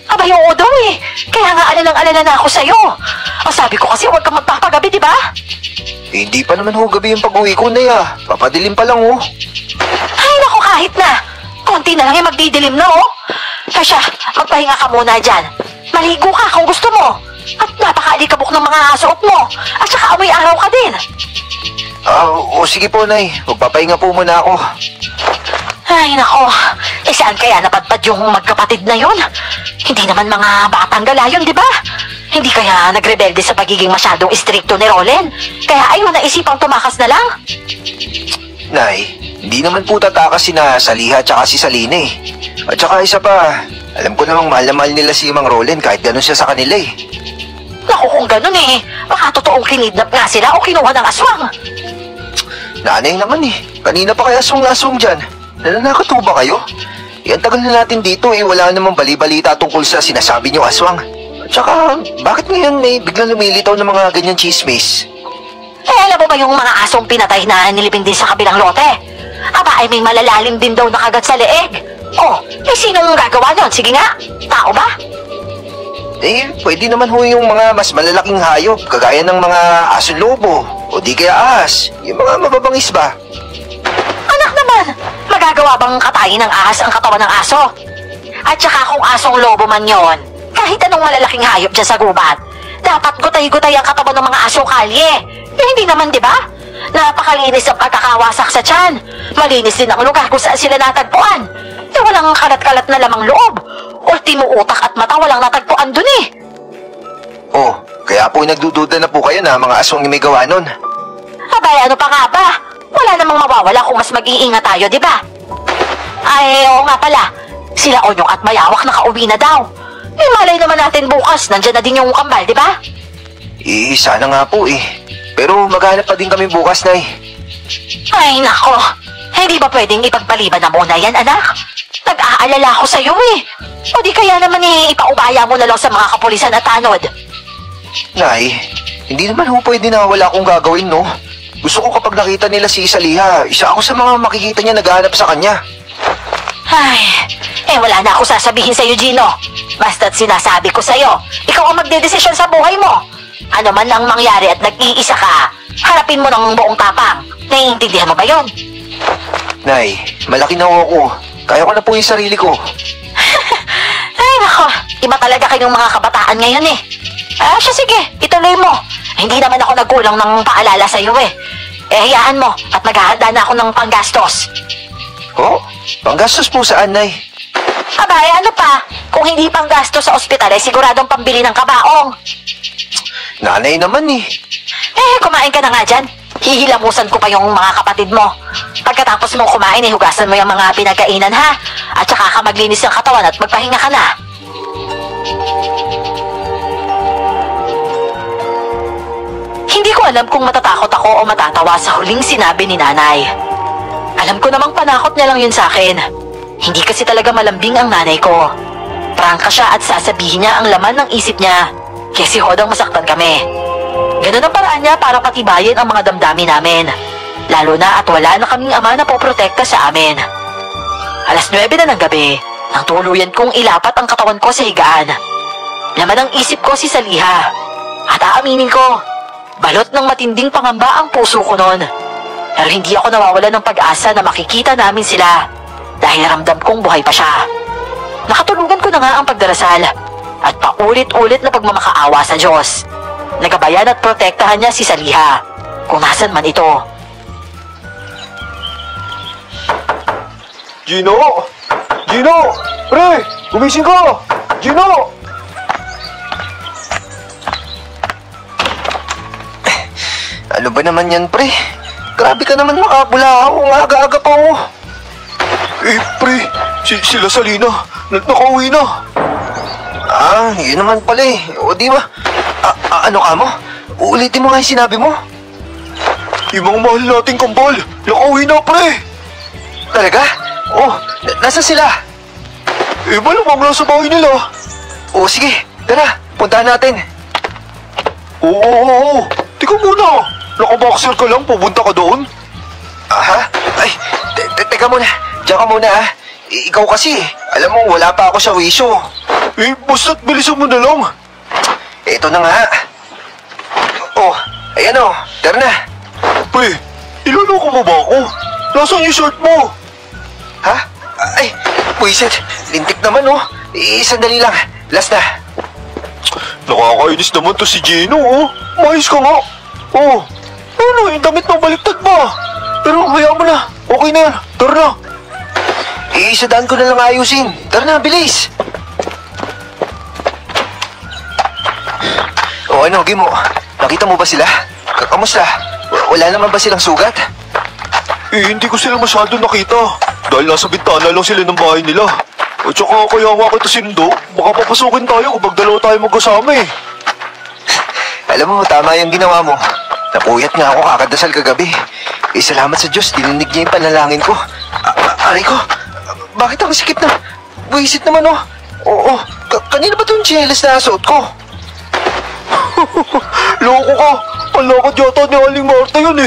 Abay, oo daw eh. Kaya nga alalang-alala na ako sa'yo. Ang sabi ko kasi huwag kang magpapagabi, di ba? Hindi pa naman ho gabi yung pag-uwi ko, Nay ah. Papadilim pa lang oh. Ay, naku, kahit na. Konti na lang yung magdidilim na oh. Siya, magpahinga ka muna dyan. Maligo ka kung gusto mo. At napaka-alikabok ng mga suot mo. At saka amoy araw ka din. Sige po, Nay. Magpapahinga po muna ako. Ay, nako. Saan kaya napadpad yung magkapatid na yun? Hindi naman mga batang galayon, di ba? Hindi kaya nagrebelde sa pagiging masyadong istrikto ni Rolen? Kaya ayaw na isipang tumakas na lang? Nay, hindi naman po tatakas sina Saliha at si Salina eh. At saka isa pa, alam ko namang mahal na mahal nila si Mang Rolen kahit ganun siya sa kanila eh. Naku, kung ganun eh, baka totoong kinidnap nga sila o kinuha ng aswang. Nanay naman eh, kanina pa kaya aswang dyan. Nananakot ho ba kayo? Ang tagal na natin dito eh, wala namang bali-balita tungkol sa sinasabi niyo aswang. At saka, bakit ngayon eh, biglang lumilitaw ng mga ganyan chismis? Alam mo ba yung mga asong pinatay na nilibing din sa kabilang lote? Aba, ay may malalalim din daw nakagat sa leeg. Sinong gagawa nun? Sige nga, tao ba? Pwede naman ho yung mga mas malalaking hayop, kagaya ng mga asong lobo, o di kaya ahas, yung mga mababangis ba? Anak naman, magagawa bang katayin ng ahas ang katawan ng aso? At saka kung asong lobo man yon, kahit anong malalaking hayop dyan sa gubat, dapat gutay-gutay ang katawan ng mga asong kalye. Hindi naman, di ba? Napakalinis ang pagkakawasak sa tiyan. Malinis din ang lugar kung saan sila natagpuan. Walang kalat-kalat na lamang loob. Ultimo utak at mata walang natagpuan dun eh. Kaya po nagdududa na po kayo na mga aswang yung may gawa nun. Abay, ano pa nga ba? Wala namang mawawala kung mas mag-iingat tayo, di ba? Ay, oo nga pala. Sila Onyong at Mayawak nakauwi na daw. Malay naman natin bukas, nandyan na din yung kambal, di ba? Sana nga po eh. Pero maghanap pa din kami bukas, Nay. Ay, nako. Hindi ba pwedeng ipagpaliban na muna yan, anak? Nag-aalala ako sa'yo eh. O di kaya naman ipaubaya mo na lang sa mga kapulisan at tanod. Nay, hindi naman ho pwede na wala akong gagawin, no? Gusto ko kapag nakita nila si Saliha, isa ako sa mga makikita niya naghahanap sa kanya. Ay, wala na ako sasabihin sa'yo, Gino. Basta't sinasabi ko sa'yo, ikaw ang magdedesisyon sa buhay mo. Ano man ang mangyari at nag-iisa ka, harapin mo ng buong tapang. Naiintindihan mo ba yun? Nay, malaki na ako. Kaya ko na po yung sarili ko. Ay, nako. Iba talaga kayong mga kabataan ngayon eh. Sige, ituloy mo. Hindi naman ako nagkulang ng paalala sa'yo eh. Hayaan mo at maghahanda na ako ng panggastos. Panggastos po saan, Nay? Abay, ano pa? Kung hindi panggastos sa ospital ay siguradong pambili ng kabaong. Nanay naman eh. Kumain ka na nga dyan. Hihilamusan ko pa yung mga kapatid mo. Pagkatapos mong kumain, hugasan mo yung mga pinagkainan, ha? At saka ka maglinis ng katawan at magpahinga ka na. Hindi ko alam kung matatakot ako o matatawa sa huling sinabi ni Nanay. Alam ko namang panakot niya lang yun sa akin. Hindi kasi talaga malambing ang nanay ko. Prangka siya at sasabihin niya ang laman ng isip niya. Kaya si Hodang masaktan kami. Ganun ang paraan niya para patibayin ang mga damdamin namin. Lalo na at wala na kaming ama na poprotekta sa amin. 9:00 na ng gabi, nang tuluyan kong ilapat ang katawan ko sa higaan. Laman ang isip ko si Saliha. At aaminin ko, balot ng matinding pangamba ang puso ko noon. Pero hindi ako nawawala ng pag-asa na makikita namin sila dahil ramdam kong buhay pa siya. Nakatulugan ko na nga ang pagdarasal at paulit-ulit na pagmamakaawa sa Diyos. Nagabayan at protektahan niya si Saliha kung nasan man ito. Gino! Gino! Pre! Gumising ka! Gino! Ano ba naman yan, pre? Grabe ka naman makabula ako. Aga-aga pa oh. Pre, sila Salina, nakauwi na. Yun naman pala eh. O di ba? Ano ka mo? Uulitin mo nga yung sinabi mo. Yung mga mahal nating kambal, nakauwi na, pre. Talaga? Oh, nasa sila? Malamang nasa bahay nila. Sige, tara, puntahan natin. Oo. Teka muna, nakaboxer ka lang, pupunta ka doon? Ay, teka muna. Diyan ka muna Ikaw kasi, alam mo, wala pa ako sa wisyo. Basta't bilisan mo na lang. Ito na nga. Ayan tara na. Pre, iloloko mo ba ako? Nasaan yung shirt mo? Ay, puwisit. Lintik naman sandali lang. Last na. Nakakainis naman to si Gino, Mayos ka nga. Yung damit mo baliktad ba? Pero hayaan mo na. Okay na yan. Tara na. Isadaan ko na lang ayusin. Tara na, bilis. Gimo? Nakita mo ba sila? Kamusta? Wala naman ba silang sugat? Hindi ko sila masyado nakita. Dahil nasa bintana lang sila ng bahay nila. At saka kaya nga kita sinundo, baka papasukin tayo kapag dalawa tayo magkasama Alam mo, tama yung ginawa mo. Napuyat nga ako kakadasal kagabi. Salamat sa Diyos, dininig niya yung panalangin ko. Aray ko, bakit ang sikip na? Buisit naman kanina ba itong chinelas na suot ko? Loko ka! Palakad yata ni Aling Marta yun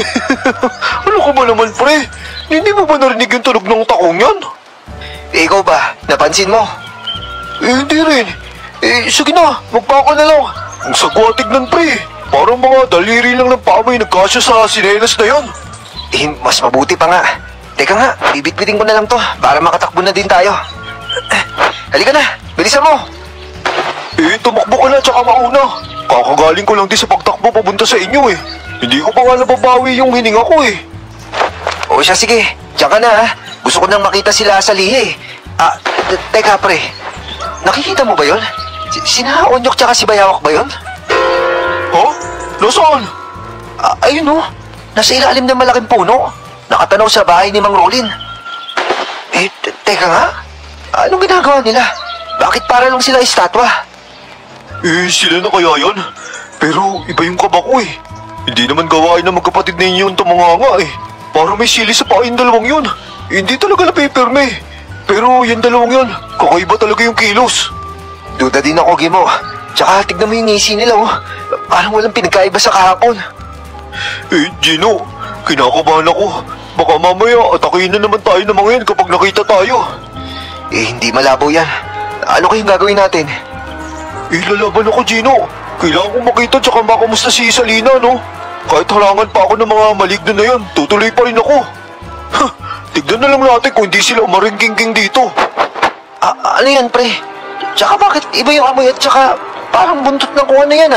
Ano ka ba naman, pre? Hindi mo ba narinig yung tunog ng takong yan? Ikaw ba? Napansin mo? Hindi rin. Sige na, magpako na lang. Ang sagwa tignan, pre. Parang mga daliri lang ng pamay nagkasya sa sinelas na yan. Mas mabuti pa nga. Teka nga, bibitbitin ko na lang to para makatakbo na din tayo. Halika na, bilisan mo. Tumakbo ka na tsaka mauna. Kakagaling ko lang din sa pagtakbo papunta sa inyo Hindi ko pa nga nababawi yung hininga ko siya, sige. Diyan ka na Gusto ko nang makita sila sa lihi. Teka pre. Nakikita mo ba yun? Sina Onyok tsaka si Bayawak ba yun? Nasaan? Ayun Nasa ilalim ng malaking puno. Nakatanaw sa bahay ni Mang Rolin. Teka nga. Anong ginagawa nila? Bakit para lang sila estatwa? Sila na kaya yun? Pero iba yung kaba ko Hindi naman gawain na magkapatid ninyo yung tumanganga Parang may sili sa paa yung dalawang yun. Hindi talaga napipirme. Pero yung dalawang yun, kakaiba talaga yung kilos. Duda din ako, Gimo. Tsaka tignan mo yung ngisi nila Parang walang pinagkaiba sa kahapon. Gino, kinakabahan ako. Baka mamaya atakihin na naman tayo ng mga yan kapag nakita tayo. Hindi malabo yan. Ano kayong gagawin natin? Lalaban ako, Gino. Kailangan kong makita tsaka makamusta si Salina, Kahit harangan pa ako ng mga maligno na yan, tutuloy pa rin ako. Tignan na lang natin kung hindi sila umaringking dito. Ano yan, pre? Tsaka bakit iba yung amoy at tsaka parang buntot ng kuha na yan,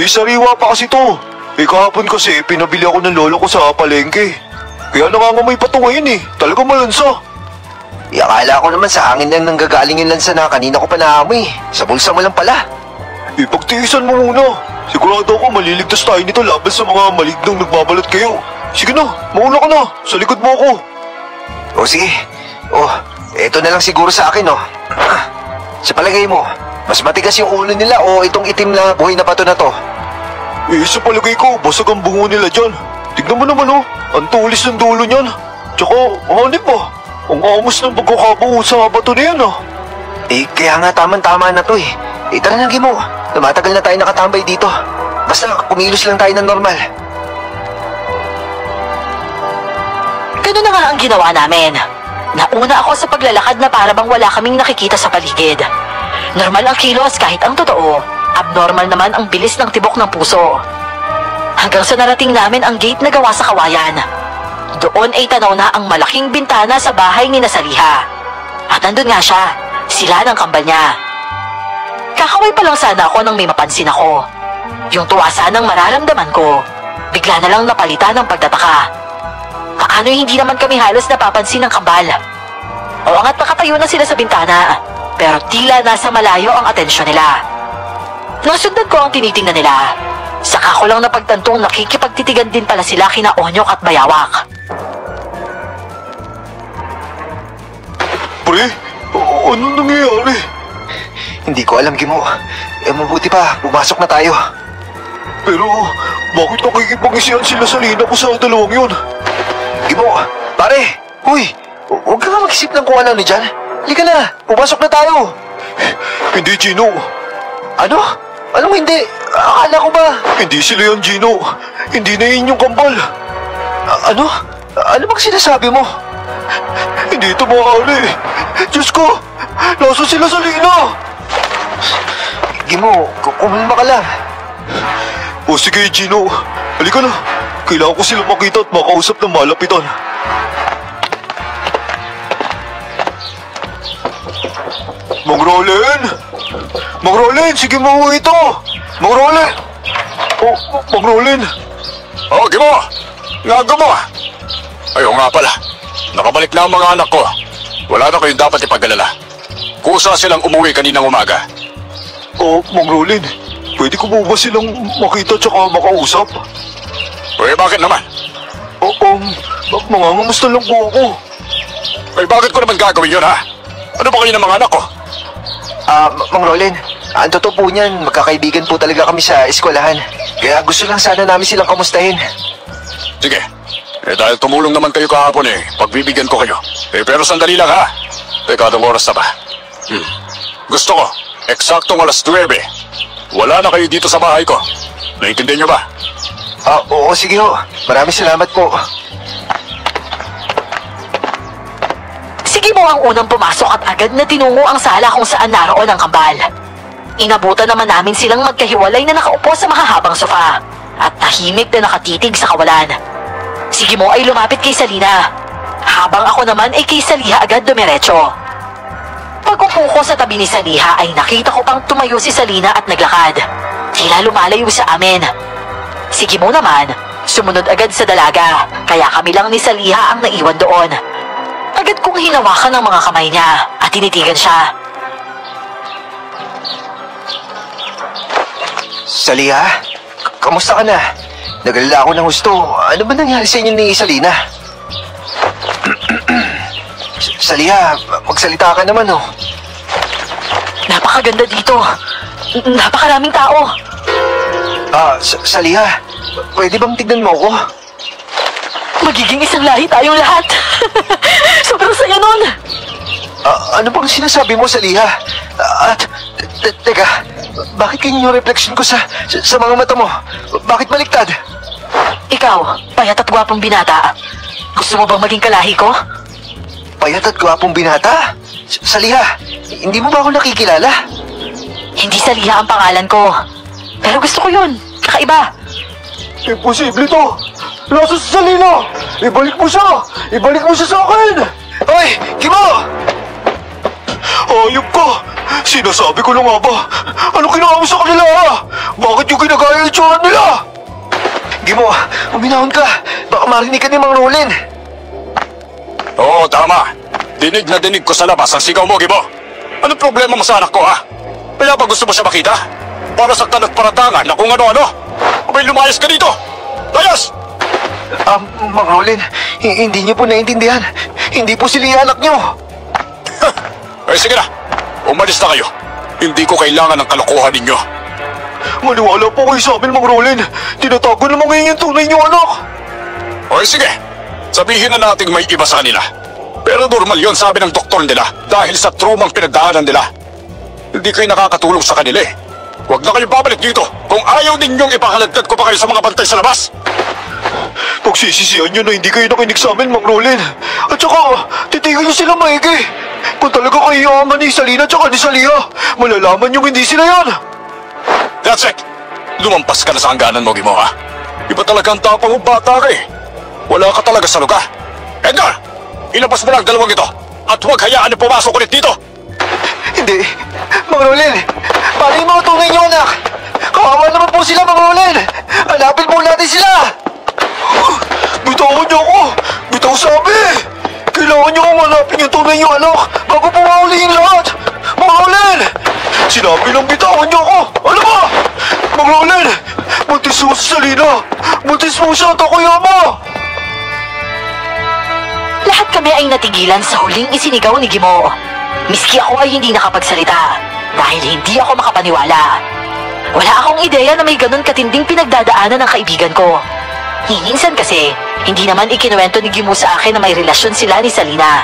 sariwa pa kasi to. Kahapon kasi pinabili ako ng lolo ko sa palengke. Kaya nangangamoy pa to ngayon Talagang malansa. Akala ko naman sa hangin lang nanggagaling yung lansa na kanina ko pa naamoy. Sa bulsa mo lang pala. Pagtiisan mo muna. Sigurado ako maliligtas tayo nito laban sa mga malignong nagbabalot kayo. Sige na, mauna ka na. Sa likod mo ako. Sige. Eto na lang siguro sa akin, Sa palagay mo, mas matigas yung ulo nila o itong itim na buhay na bato na to? Sa palagay ko, basag ang bungo nila dyan. Tignan mo naman, ang tulis ng dulo niyan. Tsaka, hanip pa. Ang amos ng pagkakabuo sa bato na yan, Kaya nga tama na to tara na, Gimo. Tumatagal na tayo nakatambay dito. Basta kumilos lang tayo ng normal. Ganun na nga ang ginawa namin. Nauna ako sa paglalakad na para bang wala kaming nakikita sa paligid. Normal ang kilos kahit ang totoo. Abnormal naman ang bilis ng tibok ng puso. Hanggang sa narating namin ang gate na gawa sa kawayan. Doon ay tanaw na ang malaking bintana sa bahay ni Nasaliha. At nandun nga siya, sila ng kambal niya. Kakaway pa lang sana ako nang may mapansin ako. Yung tuwasa ng mararamdaman ko, bigla na lang napalitan ng pagtataka. Paano hindi naman kami halos napapansin ng kambal? O angat nakatayo na sila sa bintana, pero tila nasa malayo ang atensyon nila. Nung sundan ko ang tinitingnan nila, Saka ko lang napagtantong nakikipagtitigan din pala sila kina Onyok at Bayawak. Pre, ano nangyayari? Hindi ko alam, Gimo. Mabuti pa, pumasok na tayo. Pero, bakit nakikipag-isihan sila sa Lina ko sa dalawang yun? Gimo, pare! Uy! Huwag ka nga mag-isip ng kung ano dyan. Halika na, pumasok na tayo. Hindi, Gino. Ano? Anong hindi? Akala ko ba? Hindi sila yan, Gino. Hindi na yun yung kambal. Ano? Ano bang sinasabi mo? Hindi ito maaari. Diyos ko, nasa sila sa Lina. Gimo, kumalma ka lang. O sige, Gino. Halika na. Kailangan ko sila makita at makausap ng malapitan. Mang Roland! Mang Roland, sige mo ito! Mang Roland! Oh, Mang Roland! Oh, Gimo! Ngago mo! Ayaw nga pala. Nakabalik na ang mga anak ko. Wala na kayong dapat ipag-alala. Kusa silang umuwi kaninang umaga. Oh, Mang Roland, pwede ko ba silang makita tsaka makausap? Eh, bakit naman? Mangangamusta lang po ako. Eh, bakit ko naman gagawin yun, ha? Ano ba kayo ng mga anak ko? Mang Roland, ang totoo po niyan, magkakaibigan po talaga kami sa eskwelahan. Kaya gusto lang sana namin silang kamustahin. Sige. Eh, dahil tumulong naman kayo kahapon pagbibigyan ko kayo. Eh, pero sandali lang, ha? Teka, anong oras na ba? Gusto ko, eksaktong alas 9. Wala na kayo dito sa bahay ko. Naintindihan niyo ba? Oo, sige ho. Maraming salamat po. Sige mo ang unang pumasok at agad na tinungo ang sala kung saan naroon ang kambal. Inabutan naman namin silang magkahiwalay na nakaupo sa mahahabang sofa at tahimik na nakatitig sa kawalan. Sige mo ay lumapit kay Salina, habang ako naman ay kay Saliha agad dumiretso. Pag-upo ko sa tabi ni Saliha ay nakita ko pang tumayo si Salina at naglakad. Tila lumalayo sa amin. Sige mo naman, sumunod agad sa dalaga, kaya kami lang ni Saliha ang naiwan doon. Agad kong hinawakan ng mga kamay niya at tinitigan siya. Saliha, kamusta ka na? Nagalala ako ng gusto. Ano ba nangyari sa inyo ni Salina? Saliha, magsalita ka naman Napakaganda dito. Napakaraming tao. Saliha, pwede bang tignan mo ako? Magiging isang lahi tayong lahat. Sobrang saya nun. Ano bang sinasabi mo, Saliha? Teka, bakit ganyan yung reflection ko sa mga mata mo? Bakit baliktad? Ikaw, payat at gwapong binata. Gusto mo bang maging kalahi ko? Payat at gwapong binata? Saliha, hindi mo ba ako nakikilala? Hindi Saliha ang pangalan ko. Pero gusto ko yun. Kakaiba. Imposible to! Nasa sa Salina! Ibalik mo siya! Ibalik mo siya sa akin! Hoy, Gimo! Ayop ka! Sinasabi ko na nga ba? Ano ginawa mo sa kanila, ha? Bakit yung ginagaya yung itsura nila? Gimo, uminahon ka. Baka marinig ka ni Mang Roland. Oo, tama. Dinig na dinig ko sa labas ang sigaw mo, Gimo. Anong problema mo sa anak ko, ha? Kaya ba gusto mo siya makita? Para saktan at paratangan na kung ano-ano? Abay, lumayas ka dito! Layas! Mang Roland, hindi niyo po naiintindihan. Hindi po sila yung anak niyo. Eh, sige na. Umalis na kayo. Hindi ko kailangan ng kalokohan ninyo. Maniwala po kayo sa amin, Mang Roland. Tinatago naman ngayon yung tunay niyong anak. O sige. Sabihin na natin may iba sa kanila. Pero normal yon, sabi ng doktor nila, dahil sa traumang pinagdaanan nila. Hindi kayo nakakatulong sa kanila eh. Huwag na kayong babalik dito kung ayaw ninyong ipakalagtad ko pa kayo sa mga bantay sa labas. Pagsisisihan nyo na hindi kayo nakinig sa amin, Mang Roland. At saka, titigan nyo sila maigi. Kung talaga kayo ama ni Salina at saka ni Saliha, malalaman nyo hindi sila yan. That's it. Lumampas ka na sa hangganan mo, Gimo, ha? Iba talaga ang tapang mong bata ka eh. Wala ka talaga sa lugar. Edgar, ilabas mo lang ang dalawang ito at huwag hayaan na pumasok ulit dito. Hindi. Mang Roland, paano yung mga tunay niyo, anak? Kawawa naman po sila, Mang Roland. Hanapin po natin sila. Bitawan niyo ako! Bitaw sabi! Kailangan niyo akong hanapin yung tunay niyo anak bago po mahulihin lahat! Mang Roland! Sinabi lang bitawan niyo ako! Ano ba? Mang Roland! Buntis mo si Salina! Buntis mo siya, Takayama! Lahat kami ay natigilan sa huling isinigaw ni Gimo. Miski ako ay hindi nakapagsalita dahil hindi ako makapaniwala. Wala akong ideya na may ganun katinding pinagdadaanan ng kaibigan ko. Minsan kasi, hindi naman ikinuwento ni Gimo sa akin na may relasyon sila ni Salina.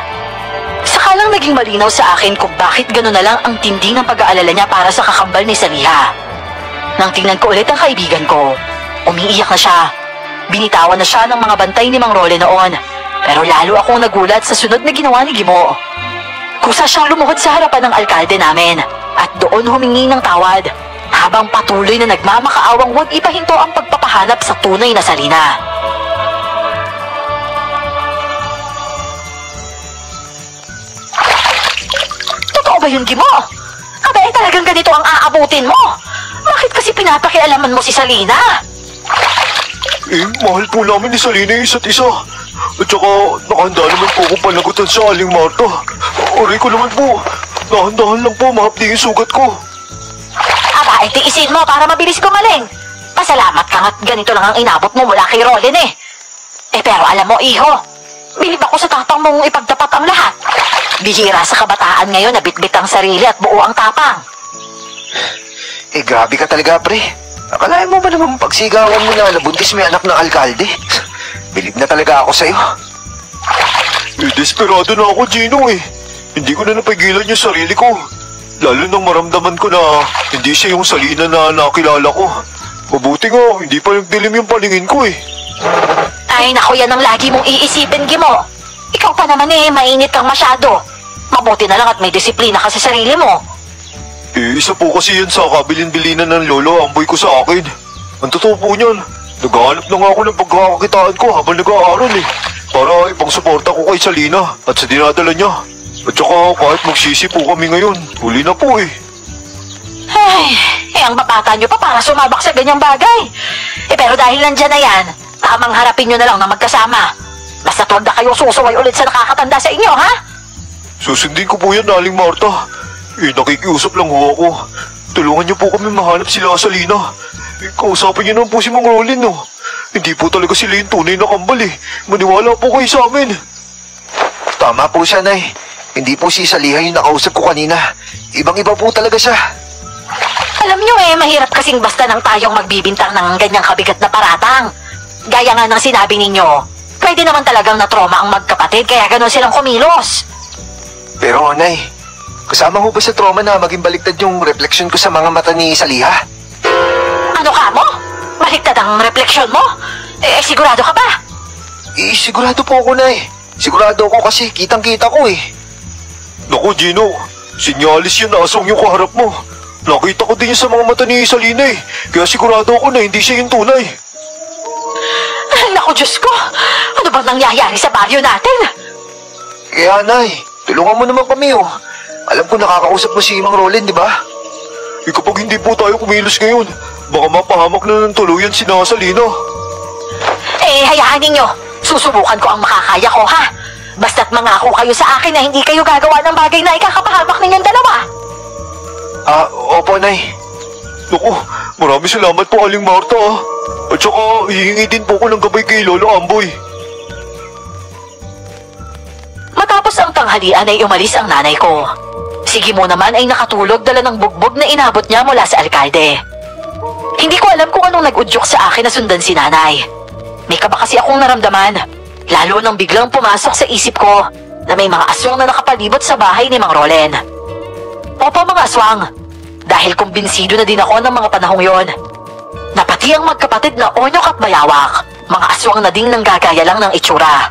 Saka lang naging malinaw sa akin kung bakit ganun na lang ang tindi ng pag-aalala niya para sa kakambal ni Saliha. Nang tingnan ko ulit ang kaibigan ko, umiiyak na siya. Binitawan na siya ng mga bantay ni Mang Role noon. Pero lalo akong nagulat sa sunod na ginawa ni Gimo. Kusa siyang lumuhod sa harapan ng alkalde namin at doon humingi ng tawad habang patuloy na nagmamakaawang huwag ipahinto ang pagpapahanap sa tunay na Salina. Totoo ba yun, Gimo? Abay, talagang ganito ang aabutin mo? Bakit kasi pinapakialaman mo si Salina? Mahal po namin ni Salina yung isa't isa. At saka, nakahanda naman po akong panagutan sa Aling Marta. Aray ko naman po. Dahan-dahan lang po, mahapdi yung sugat ko. Aba, tiisin mo para mabilis gumaling. Pasalamat ka nga't ganito lang ang inabot mo mula kay Rolin eh. Pero alam mo, iho, bilib ako sa tapang mong ipagtapat ang lahat. Bihira sa kabataan ngayon na bitbit ang sarili at buo ang tapang. Grabe ka talaga, pre. Akalain mo ba naman pagsigawan mo na nabuntis may anak ng alkalde? Bilib na talaga ako sa'yo. Desperado na ako, Gino eh. Hindi ko na napigilan yung sarili ko. Lalo nang maramdaman ko na hindi siya yung Salina na nakilala ko. Mabuti nga, hindi pa nagdilim yung paningin ko eh. Ay, naku, yan ang lagi mong iisipin, Gimo. Ikaw pa naman eh, mainit kang masyado. Mabuti na lang at may disiplina ka sa sarili mo. Isa po kasi yan sa kabilin-bilinan ng lolo amboy ko sa akin. Ang totoo po niyan, naghahanap na nga ako ng pagkakakitaan ko habang nag-aaral eh. Para ipang-suporta ko kay Salina at sa dinadala niya. At saka kahit magsisi po kami ngayon, huli na po eh. Ay, ang babata niyo pa para sumabak sa ganyang bagay. Pero dahil nandyan na yan, tamang harapin niyo na lang na magkasama. Basta tuwag na kayo susuway ulit sa nakakatanda sa inyo, ha? Susundin ko po yan, Aling Marta. Nakikiusap lang ho ako. Tulungan niyo po kami mahanap sila sa Salina. Kausapin niyo naman po si Mang Rolin, no? Hindi po talaga sila yung tunay na kambal eh. Maniwala po kayo sa amin. Tama po siya, Nay. Hindi po si Saliha yung nakausap ko kanina. Ibang-iba po talaga siya. Alam niyo mahirap kasing basta nang tayong magbibintang ng ganyang kabigat na paratang. Gaya nga ng sinabi ninyo, pwede naman talagang na-trauma ang magkapatid kaya gano'n silang kumilos. Pero, Nay, kasama mo ba sa trauma na maging baliktad yung refleksyon ko sa mga mata ni Saliha? Ano ka mo? Baliktad ang refleksyon mo? Sigurado ka ba? Sigurado po ako, Nay. Sigurado ako kasi kitang-kita ko eh. Naku, Gino. Sinyalis yun na asong yung kaharap mo. Nakita ko din yun sa mga mata ni Salina eh. Kaya sigurado ako na hindi siya yung tunay. Ay, naku, Diyos ko. Ano bang nangyayari sa baryo natin? Kaya, Nay, tulungan mo naman kami oh. Alam ko nakakausap mo si Mang Rolin, di ba? Kapag hindi po tayo kumilos ngayon, baka mapahamak na ng tuluyan si Salina. Hayaan ninyo. Susubukan ko ang makakaya ko, ha? Basta't mangako kayo sa akin na hindi kayo gagawa ng bagay na ikakapahamak ninyong dalawa. Opo, Nay. Naku, maraming salamat po, Aling Marta ah. At saka, hihingi din po ko ng gabay kay Lolo Amboy. Matapos ang tanghalian ay umalis ang nanay ko. Si Gimo naman ay nakatulog dala ng bugbog na inabot niya mula sa alkalde. Hindi ko alam kung anong nag-udyok sa akin na sundan si nanay. May kaba kasi akong naramdaman, lalo nang biglang pumasok sa isip ko na may mga aswang na nakapalibot sa bahay ni Mang Rolen. Opo, mga aswang, dahil kumbinsido na din ako ng mga panahong yon. Na pati ang magkapatid na Onyok at Bayawak, mga aswang na ding nanggagaya lang ng itsura.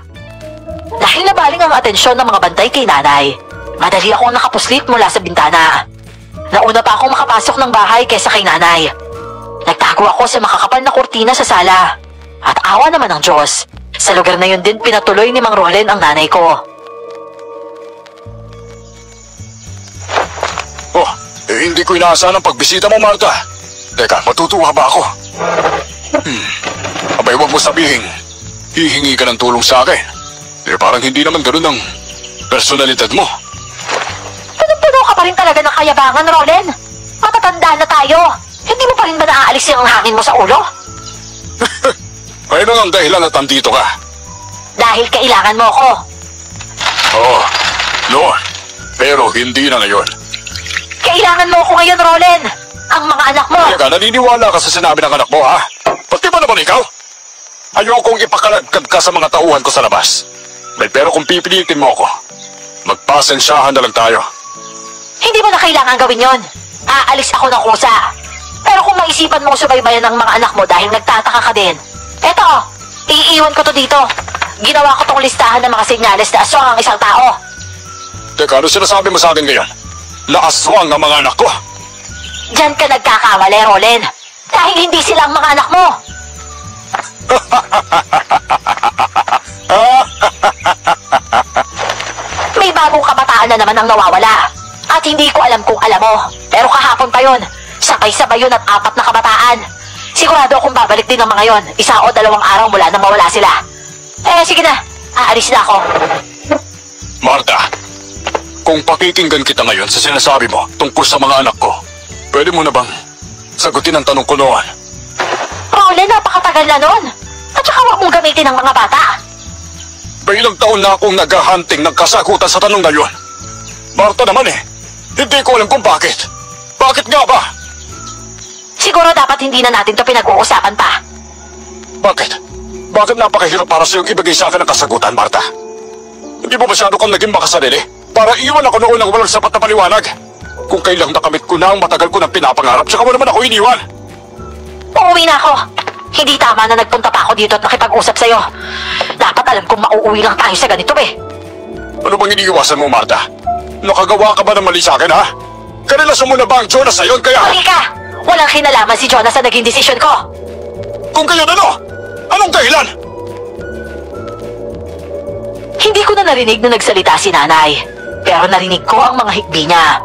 Dahil nabaling ang atensyon ng mga bantay kay nanay, madali akong nakapuslit mula sa bintana. Nauna pa akong makapasok ng bahay kaysa kay nanay. Nagtago ako sa makakapal na kurtina sa sala. At awa naman ng Diyos, sa lugar na yun din pinatuloy ni Mang Rolen ang nanay ko. Hindi ko inaasahan ang pagbisita mo, Marta. Teka, matutuwa ba ako? Abay, huwag mo sabihin, hihingi ka ng tulong sa akin. Parang hindi naman ganun ang personalidad mo. Puno ka pa rin talaga ng kayabangan, Rolen. Matatanda na tayo. Hindi mo pa rin ba naaalis yung hangin mo sa ulo? Ngayon ang dahilan at andito ka. Dahil kailangan mo ako. Oo, noon. Pero hindi na ngayon. Kailangan mo ako ngayon, Roland. Ang mga anak mo. Teka, naniniwala ka sa sinabi ng anak mo, ha? Pati ba naman ikaw? Ayokong ipakalagkad ka sa mga tauhan ko sa labas. Pero kung pipilitin mo ako, magpasensyahan na lang tayo. Hindi mo na kailangan gawin yon. Aalis ako ng kusa. Pero kung maisipan mong subaybayan ng mga anak mo dahil nagtataka ka din, eto, iiwan ko to dito. Ginawa ko tong listahan ng mga senyales na aswang ang isang tao. Teka, ano sinasabi mo sa akin ngayon? Naaswang ang mga anak ko. Diyan ka nagkakamali, Roland. Dahil hindi sila ang mga anak mo. May bagong kabataan na naman ang nawawala. At hindi ko alam kung alam mo. Pero kahapon pa yun. Sabay-sabay yun at 4 na kabataan. Sigurado akong babalik din ng mga yon. 1 o 2 araw mula nang mawala sila. Sige na. Aalis na ako. Marta, kung pakikinggan kita ngayon sa sinasabi mo tungkol sa mga anak ko, pwede mo na bang sagutin ang tanong ko noon? Roland, napakatagal na nun. At saka huwag mong gamitin ng mga bata. Ilang taon na akong naghahunting ng kasagutan sa tanong na yun. Marta naman hindi ko alam kung bakit. Bakit nga ba? Siguro dapat hindi na natin to pinag-uusapan pa. Bakit? Bakit napakahirap para sa iyong ibigay sa akin ang kasagutan, Marta? Hindi mo masyado kang naging makasarili para iwan ako noon ng walang sapat na paliwanag? Kung kailang nakamit ko na ang matagal ko ng pinapangarap, saka mo naman ako iniwan. Uuwi na ako. Hindi tama na nagpunta pa ako dito at nakipag-usap sa'yo. Dapat alam kong mauuwi lang tayo sa ganito, Ano bang iniiwasan mo, Marta? Nakagawa ka ba ng mali sa akin, ha? Karelasyon mo na ba ang Jonas sa iyon, kaya... Mali ka! Walang kinalaman si Jonas sa naging desisyon ko. Kung kayo ano? Anong dahilan? Hindi ko na narinig na nagsalita si nanay. Pero narinig ko ang mga hikbi niya.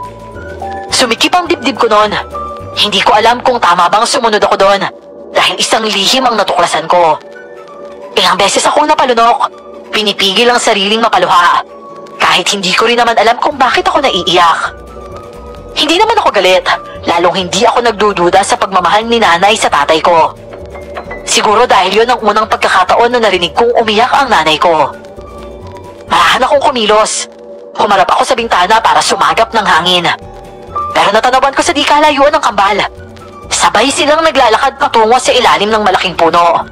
Sumikip ang dibdib ko noon. Hindi ko alam kung tama bang sumunod ako doon. Dahil isang lihim ang natuklasan ko. Ilang beses akong napalunok. Pinipigil ang sariling mapaluha. Kahit hindi ko rin naman alam kung bakit ako naiiyak. Hindi naman ako galit. Lalong hindi ako nagdududa sa pagmamahal ni nanay sa tatay ko. Siguro dahil yun ang unang pagkakataon na narinig kong umiyak ang nanay ko. Marahan akong kumilos. Humarap ako sa bintana para sumagap ng hangin. Pero natanawan ko sa di kalayuan ng kambal. Sabay silang naglalakad patungo sa ilalim ng malaking puno.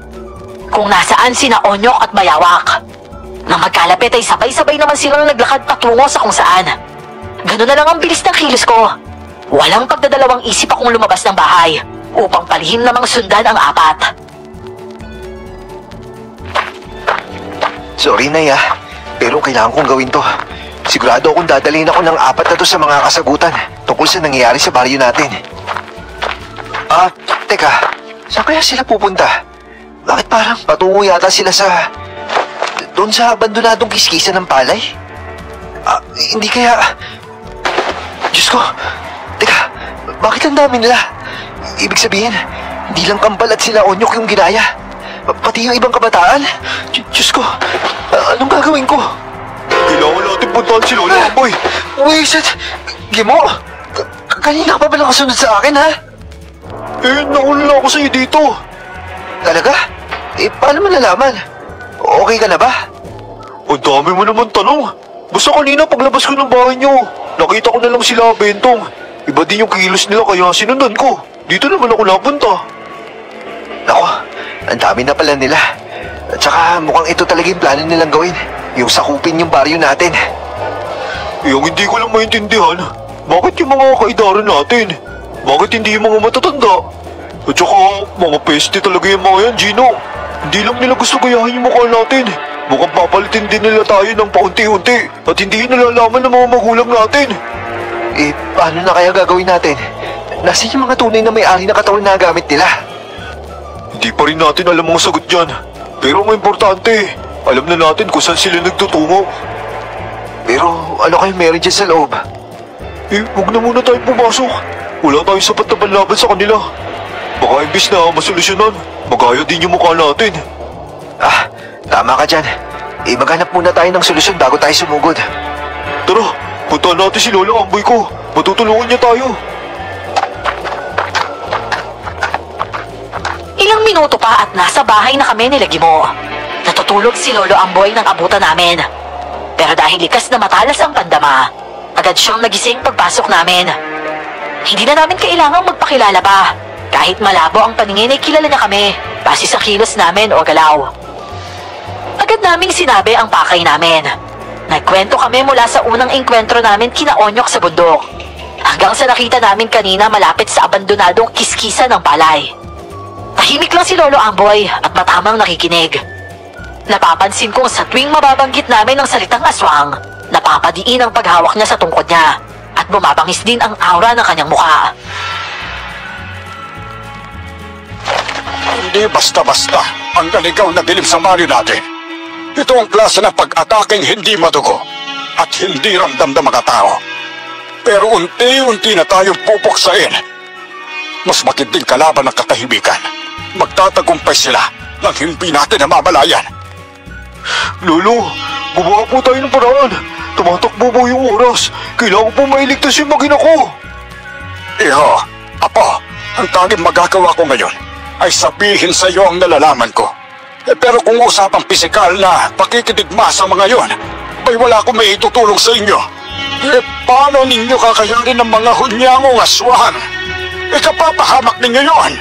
Kung nasaan sina Onyok at Bayawak. Nang magkalapit ay sabay-sabay naman silang naglakad patungo sa kung saan. Ganun na lang ang bilis ng kilos ko. Walang pagdadalawang isip akong lumabas ng bahay upang palihim namang sundan ang 4. Sorry, Nay, pero kailangan kong gawin to. Sigurado akong dadalhin ako ng 4 na to sa mga kasagutan tungkol sa nangyayari sa baryo natin. Teka, saan kaya sila pupunta? Bakit parang patungo yata sila sa... doon sa abandonadong kiskisan ng palay? Hindi kaya... Diyos ko, teka, bakit ang dami nila? Ibig sabihin, hindi lang kambal at sila Onyok yung ginaya. Pati yung ibang kabataan. Diyos ko, anong gagawin ko? Kailangan natin puntahan si Lola Amboy. Wait, Gimo, kanina ka pa ba nakasunod sa akin, ha? Nakulala ako sa'yo dito. Talaga? Paano mo nalaman? Okay ka na ba? Ang dami mo naman tanong. Basta kanina paglabas ko ng bahay niyo, nakita ko na lang sila Bentong. Iba din yung kilos nila kaya sinundan ko. Dito naman ako napunta. Nako, ang dami na pala nila. At saka mukhang ito talaga yung plano nilang gawin. Yung sakupin yung baryo natin. Yung hindi ko lang maintindihan, bakit yung mga kaidaran natin? Bakit hindi yung mga matatanda? At saka, mga peste talaga yung mga yan, Gino. Hindi lang nila gusto gayahin yung mukha natin. Mukhang papalitin din nila tayo ng paunti-unti at hindi nalalaman ng mga magulang natin. Paano na kaya gagawin natin? Nasaan yung mga tunay na may-ari na katawan na gamit nila? Hindi pa rin natin alam mga sagot dyan. Pero ang importante, alam na natin kung saan sila nagtutungo. Pero ano kayo meron dyan sa loob? Huwag na muna tayong pumasok. Wala tayong sapat na panlaban sa kanila. Baka imbis na masolusyonan, magaya din yung mukha natin. Tama ka dyan. Maghanap muna tayo ng solusyon bago tayo sumugod. Tara, puntahan natin si Lola Amboy ko. Matutulungan niya tayo. Ilang minuto pa at nasa bahay na kami nila Gimo. Natutulog si Lolo Amboy ng abutan namin. Pero dahil likas na matalas ang pandama, agad siyang nagising pagpasok namin. Hindi na namin kailangang magpakilala pa. Kahit malabo ang paningin ay kilala niya kami, base sa kilos namin o galaw. Agad naming sinabi ang pakay namin. Nagkwento kami mula sa unang engkwentro namin kina Onyok sa bundok, hanggang sa nakita namin kanina malapit sa abandonadong kiskisa ng palay. Tahimik lang si Lolo Amboy at matamang nakikinig. Napapansin kong sa tuwing mababanggit namin ang salitang aswang, napapadiin ang paghawak niya sa tungkod niya at bumabangis din ang aura ng kanyang mukha. Hindi basta-basta ang naligaw na dilim sa Mario natin. Ito ang klase ng pag-ataking hindi madugo at hindi ramdam ng mga tao. Pero unti-unti na tayong pupuksain. Mas matinding kalaban ng katahimikan. Magtatagumpay sila nang hindi natin namamalayan. Lolo, gumawa po tayo ng paraan. Tumatakbo po yung oras. Kailangan po mailigtas yung magina ko. Iho, Apo, ang tanging magagawa ko ngayon ay sabihin sa iyo ang nalalaman ko. Pero kung usapang pisikal na pakikidigma sa mga yon, ay wala akong may itutulong sa inyo. Paano ninyo kakayanin ng mga hunyangong aswang? Kapapahamak ninyo yon.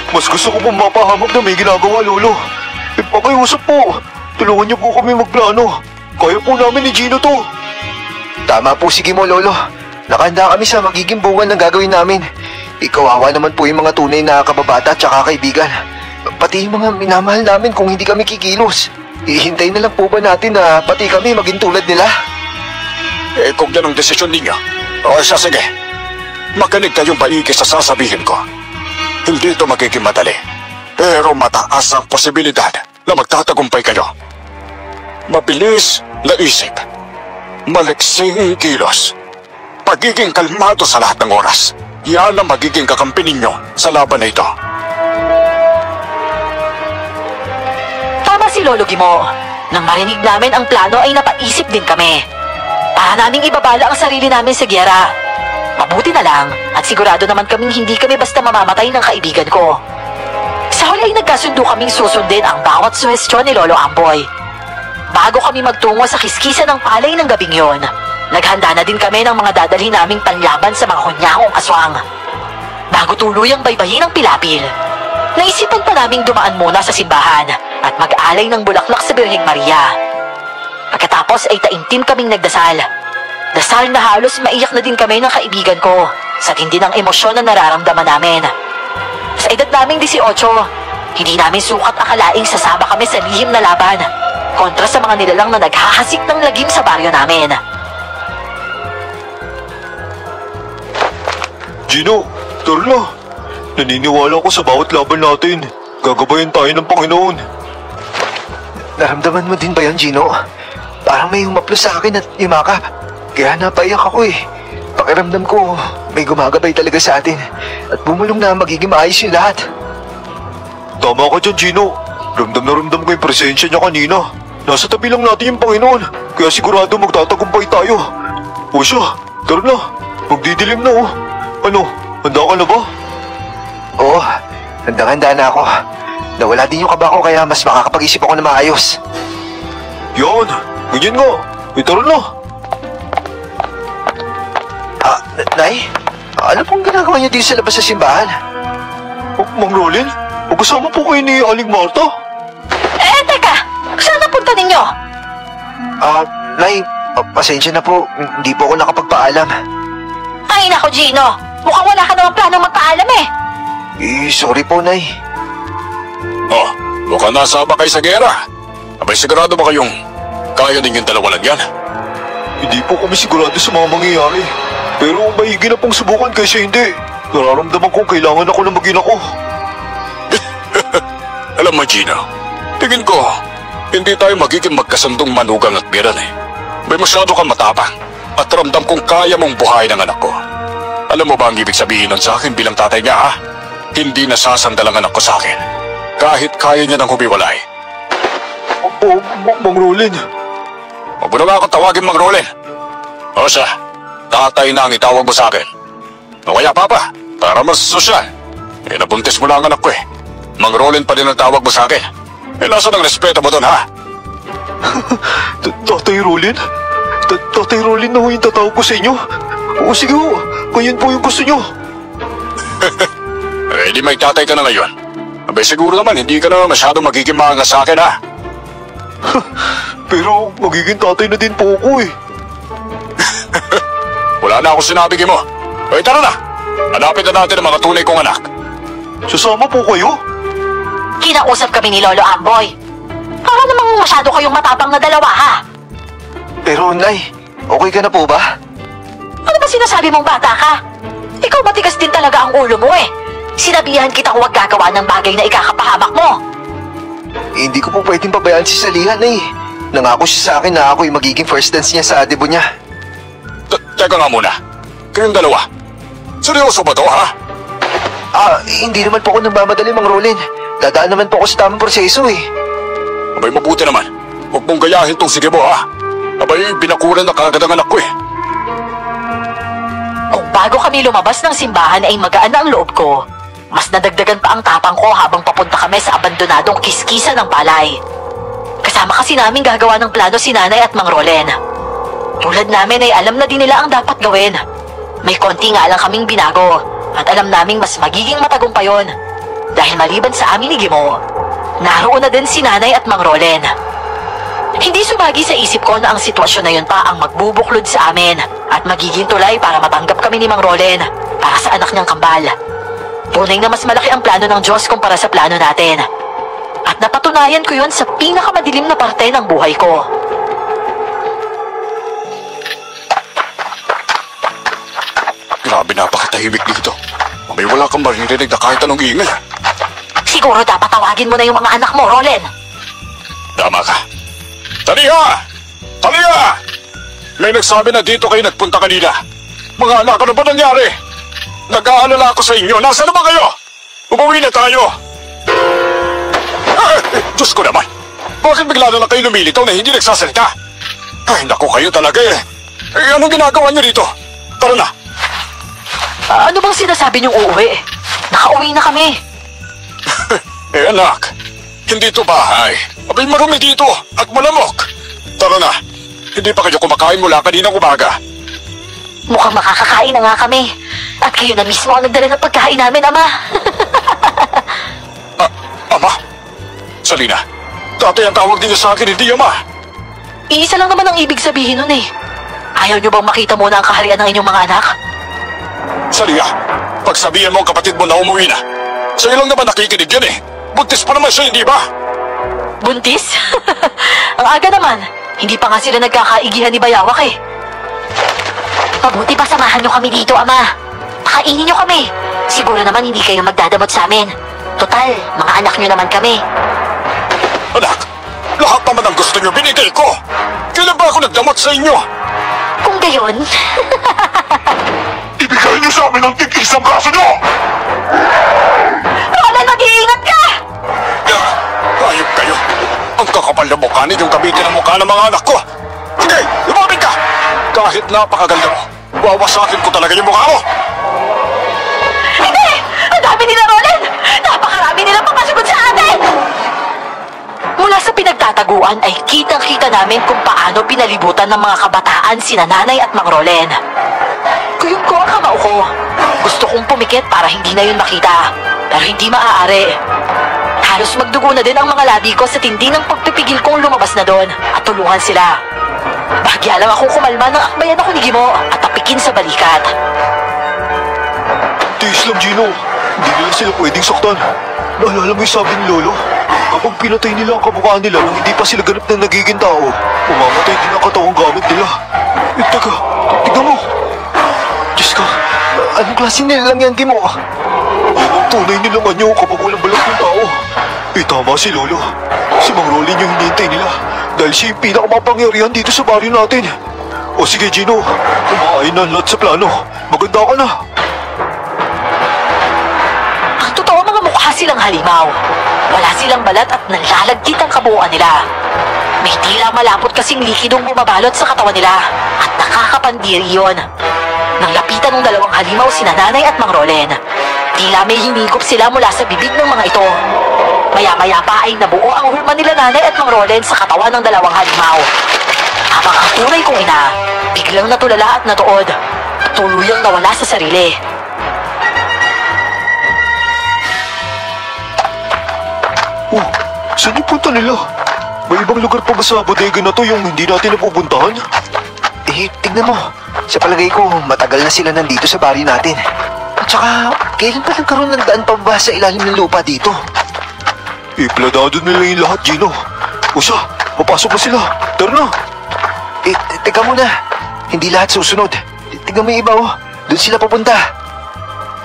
Mas gusto ko pong mapahamak na may ginagawa, Lolo. Pakiusap po. Tulungan niyo po kami magplano. Kaya po namin ni Gino to. Tama po, sige mo, Lolo. Nakahanda kami sa magiging bunga ng gagawin namin. Ikawawa naman po yung mga tunay na kababata at saka kaibigan. Pati yung mga minamahal namin kung hindi kami kikilos. Ihintay na lang po ba natin na pati kami maging tulad nila? Kung yan ang desisyon ninyo, o siya sige. Makinig kayong maigi sa sasabihin ko. Hindi ito magiging madali. Pero mataas ang posibilidad na magtatagumpay kayo. Mabilis na isip. Maliksing kilos. Pagiging kalmado sa lahat ng oras. Yan ang magiging kakampi ninyo sa laban na ito. Tama si Lolo Gimo. Nang marinig namin ang plano ay napaisip din kami. Para naming ibabala ang sarili namin sa giyera. Mabuti na lang at sigurado naman kaming hindi kami basta mamamatay ng kaibigan ko. Sa huli ay nagkasundo kaming susundin ang bawat suhestyon ni Lolo Amboy. Bago kami magtungo sa kiskisa ng palay ng gabing yon, naghanda na din kami ng mga dadalhin naming panlaban sa mga hunyangong aswang. Bago tuluyang baybayin ang pilapil, naisipan pa naming dumaan muna sa simbahan at mag-alay ng bulaklak sa Birheng Maria. Pagkatapos ay taimtim kaming nagdasal. Dasal na halos maiyak na din kami ng kaibigan ko sa tindi ng emosyon na nararamdaman namin. Sa edad naming 18, hindi namin sukat akalaing sasama kami sa lihim na laban kontra sa mga nilalang na naghahasik ng lagim sa baryo namin. Gino, Darla, naniniwala ko sa bawat laban natin. Gagabayan tayo ng Panginoon. Naramdaman mo din ba yan, Gino? Parang may humaplos sa akin at yumakap. Kaya napaiyak ako eh. Pakiramdam ko, may gumagabay talaga sa atin. At bumulong na magiging maayos yung lahat. Tama ka dyan, Gino. Ramdam na ramdam ko yung presensya niya kanina. Nasa tabi lang natin yung Panginoon. Kaya sigurado magtatagumpay tayo. O siya, tara na. Magdidilim na oh. Ano, handa ka na ba? Oo, handang-handa na ako. Nawala din yung kaba ko kaya mas makakapag-isip ako na maayos. Yan, ganyan nga. Tara na. Nay? Ano pong ginagawa niyo dito sa labas sa simbahan? Mang Rolin, magkasama po kayo ni Aling Marta? Teka! Saan napunta ninyo? Nay, pasensya na po. Hindi po ako nakapagpaalam. Ay nako, Gino. Mukhang wala ka namang planong magpaalam eh. Sorry po, Nay. Oh, mukhang nasaba kayo sa gera. Abay, sigurado ba kayong kaya ninyong dalawa lang yan? Hindi po kami sigurado sa mga mangyayari. Pero maigi na pong subukan kaysa hindi. Nararamdaman kong kailangan ako ng mag-ina ko. Alam mo, Gino, tingin ko, hindi tayo magiging magkasandong manugang at biran eh. May masyado kang matapang at ramdam kong kaya mong buhayin ang anak ko. Alam mo ba ang ibig sabihin nun sa akin bilang tatay niya, ha? Hindi nasasandal ang anak ko sa akin. Kahit kaya niya nang humiwalay. Mang Rolin. Huwag mo na nga akong tawagin, Mang Rolin. O siya, tatay na ang itawag mo sa akin. O kaya, Papa, para mas sosyal. Nabuntis mo na ang anak ko eh. Mang Roland pa rin ang tawag mo sa akin. Eh, nasa ng respeto mo doon, ha? Tatay Rolin? Tatay Rolin na ho yung tatawag ko sa inyo. O sige ho, ngayon po yung gusto nyo. Eh, di may tatay ka na ngayon. Abay, siguro naman, hindi ka na masyadong magiging maangas sa akin, ha? Pero magiging tatay na din po ako eh. Wala na akong sinabi mo. Eh, tara na. Hanapin na natin ang mga tunay kong anak. Sasama po kayo? Kinausap kami ni Lolo Amboy. Para namang masyado kayong matapang na dalawa, ha? Pero, Nay, okay ka na po ba? Ano ba sinasabi mong bata ka? Ikaw matigas din talaga ang ulo mo eh. Sinabihan kita huwag gagawa ng bagay na ikakapahamak mo. Hindi ko po pwedeng pabayaan si Salihan, Nay. Nangako siya sa akin na ako'y magiging first dance niya sa debut niya. Teka nga muna. Kayong dalawa. Seryoso ba to, ha? Hindi naman po ako nagmamadali, Mang Rolin. Dadaan naman po ako sa tamang proseso eh. Abay, mabuti naman. Huwag mong gayahin tong sige mo, ha? Abay, binakuran na kagad ang anak ko eh. Kung bago kami lumabas ng simbahan ay magaan na ang loob ko, mas nadagdagan pa ang tapang ko habang papunta kami sa abandonadong kiskisa ng palay. Kasama kasi namin gagawa ng plano si Nanay at Mang Rolen. Tulad namin ay alam na din nila ang dapat gawin. May konti nga lang kaming binago at alam naming mas magiging matagumpay yon. Dahil maliban sa amin ni Gimo, naroon na din si Nanay at Mang Rolen. Hindi sumagi sa isip ko na ang sitwasyon na yun pa ang magbubuklod sa amin at magiging tulay para matanggap kami ni Mang Rolen para sa anak niyang kambal. Tunay na mas malaki ang plano ng Diyos kumpara sa plano natin. At napatunayan ko yun sa pinakamadilim na parte ng buhay ko. Grabe, napakatahimik dito. May wala kang maririnig na kahit anong ingay. Siguro dapat tawagin mo na yung mga anak mo, Rolen. Tama ka. Taliha! Taliha! May nagsabi na dito kayo nagpunta kanina. Mga anak, ano ba nangyari? Nag-aalala ako sa inyo. Nasaan na ba kayo? Umuwi na tayo. Diyos ko naman. Bakit bigla na lang kayo lumilitaw na hindi nagsasalita? Ay, naku, kayo talaga eh. Anong ginagawa niyo dito? Tara na. Ano bang sinasabi niyong uuwi? Nakauwi na kami. Anak, hindi to bahay. Abay, marumi dito at malamok. Tara na. Hindi pa kayo kumakain mula kaninang umaga. Mukhang makakakain na nga kami. At kayo na mismo ang nagdala ng pagkain namin, Ama. Ama? Salina, tatay ang tawag din sa akin, hindi Ama. Iisa lang naman ang ibig sabihin nun eh. Ayaw niyo bang makita muna ang kaharian ng inyong mga anak? Salina, pagsabihan mo ang kapatid mo na umuwi na. Sa'yo lang naman nakikinig yan eh. Buntis pa naman siya, hindi ba? Buntis? Ang aga naman. Hindi pa nga sila nagkakaigihan ni Bayawak eh. Mabuti pa samahan niyo kami dito, Ama. Pakainin niyo kami. Siguro naman hindi kayo magdadamot sa amin. Total, mga anak niyo naman kami. Anak, lahat naman ang gusto niyo binigay ko. Kailan ba ako nagdamot sa inyo? Kung gayon... Ibigay niyo sa amin ang tig-isang braso niyo! Roland, mag-iingat ka! Hayop kayo. Ang kakapal na mukha ninyong gamitin ang mukha ng mga anak ko. Sige, lumapit ka! Kahit napakaganda mo, wawasakin ko talaga yung mukha mo. Hindi! Ang dami nila, Roland! Napakarami nilang papasugod sa atin! Mula sa pinagtataguan ay kitang-kita namin kung paano pinalibutan ng mga kabataan sina Nanay at Mang Rolen. Kuyong ko ang kamao ko. Gusto kong pumikit para hindi na yun makita. Pero hindi maaari. Halos magdugo na din ang mga labi ko sa tindi ng pagpipigil kong lumabas na doon at tulungan sila. Bahagya lang akong kumalma ng akbayan ako ni Gimo at tapikin sa balikat. Tiis lang, Gino. Hindi nila sila pwedeng saktan. Naalala mo yung sabi ni Lolo? Kapag pinatay nila ang kamukha nila nang hindi pa sila ganap na nagiging tao, mamamatay din ang katawang gamit nila. Teka, tignan mo. Diyos ko, anong klase nila lang yan, Gimo? Yan ang tunay nilang anyo kapag walang balat ng tao. Tama si Lolo. Si Mang Rolin yung hinihintay nila dahil siya yung pinakamapangyarihan dito sa baryo natin. O sige, Gino, kumakain na lahat sa plano. Maganda ka na. Ang totoo, mga mukha silang halimaw. Wala silang balat at nalalagkit ang kabuuan nila. May tila malapot kasing likidong bumabalot sa katawan nila at nakakapandiri yun. Nang lapitan ng dalawang halimaw sina Nanay at Mang Rolen, Tila may hinigop sila mula sa bibig ng mga ito. Maya-maya pa ay nabuo ang hulma nila Nanay at Mang Roland sa katawan ng dalawang halimaw. Habang ang tunay kong ina, biglang natulala at natuod. Tuluyang nawala sa sarili. Oh, saan yung punta nila? May ibang lugar pa ba sa bodega na to yung hindi natin napupuntahan? Tignan mo. Sa palagay ko, matagal na sila nandito sa baryo natin. At saka, kailan pa nagkaroon ng daan pababa sa ilalim ng lupa dito? Planado nila yung lahat, Gino. O siya, papasok na sila. Tara na. Teka muna. Hindi lahat susunod. Tignan mo yung iba, oh. Doon sila pupunta.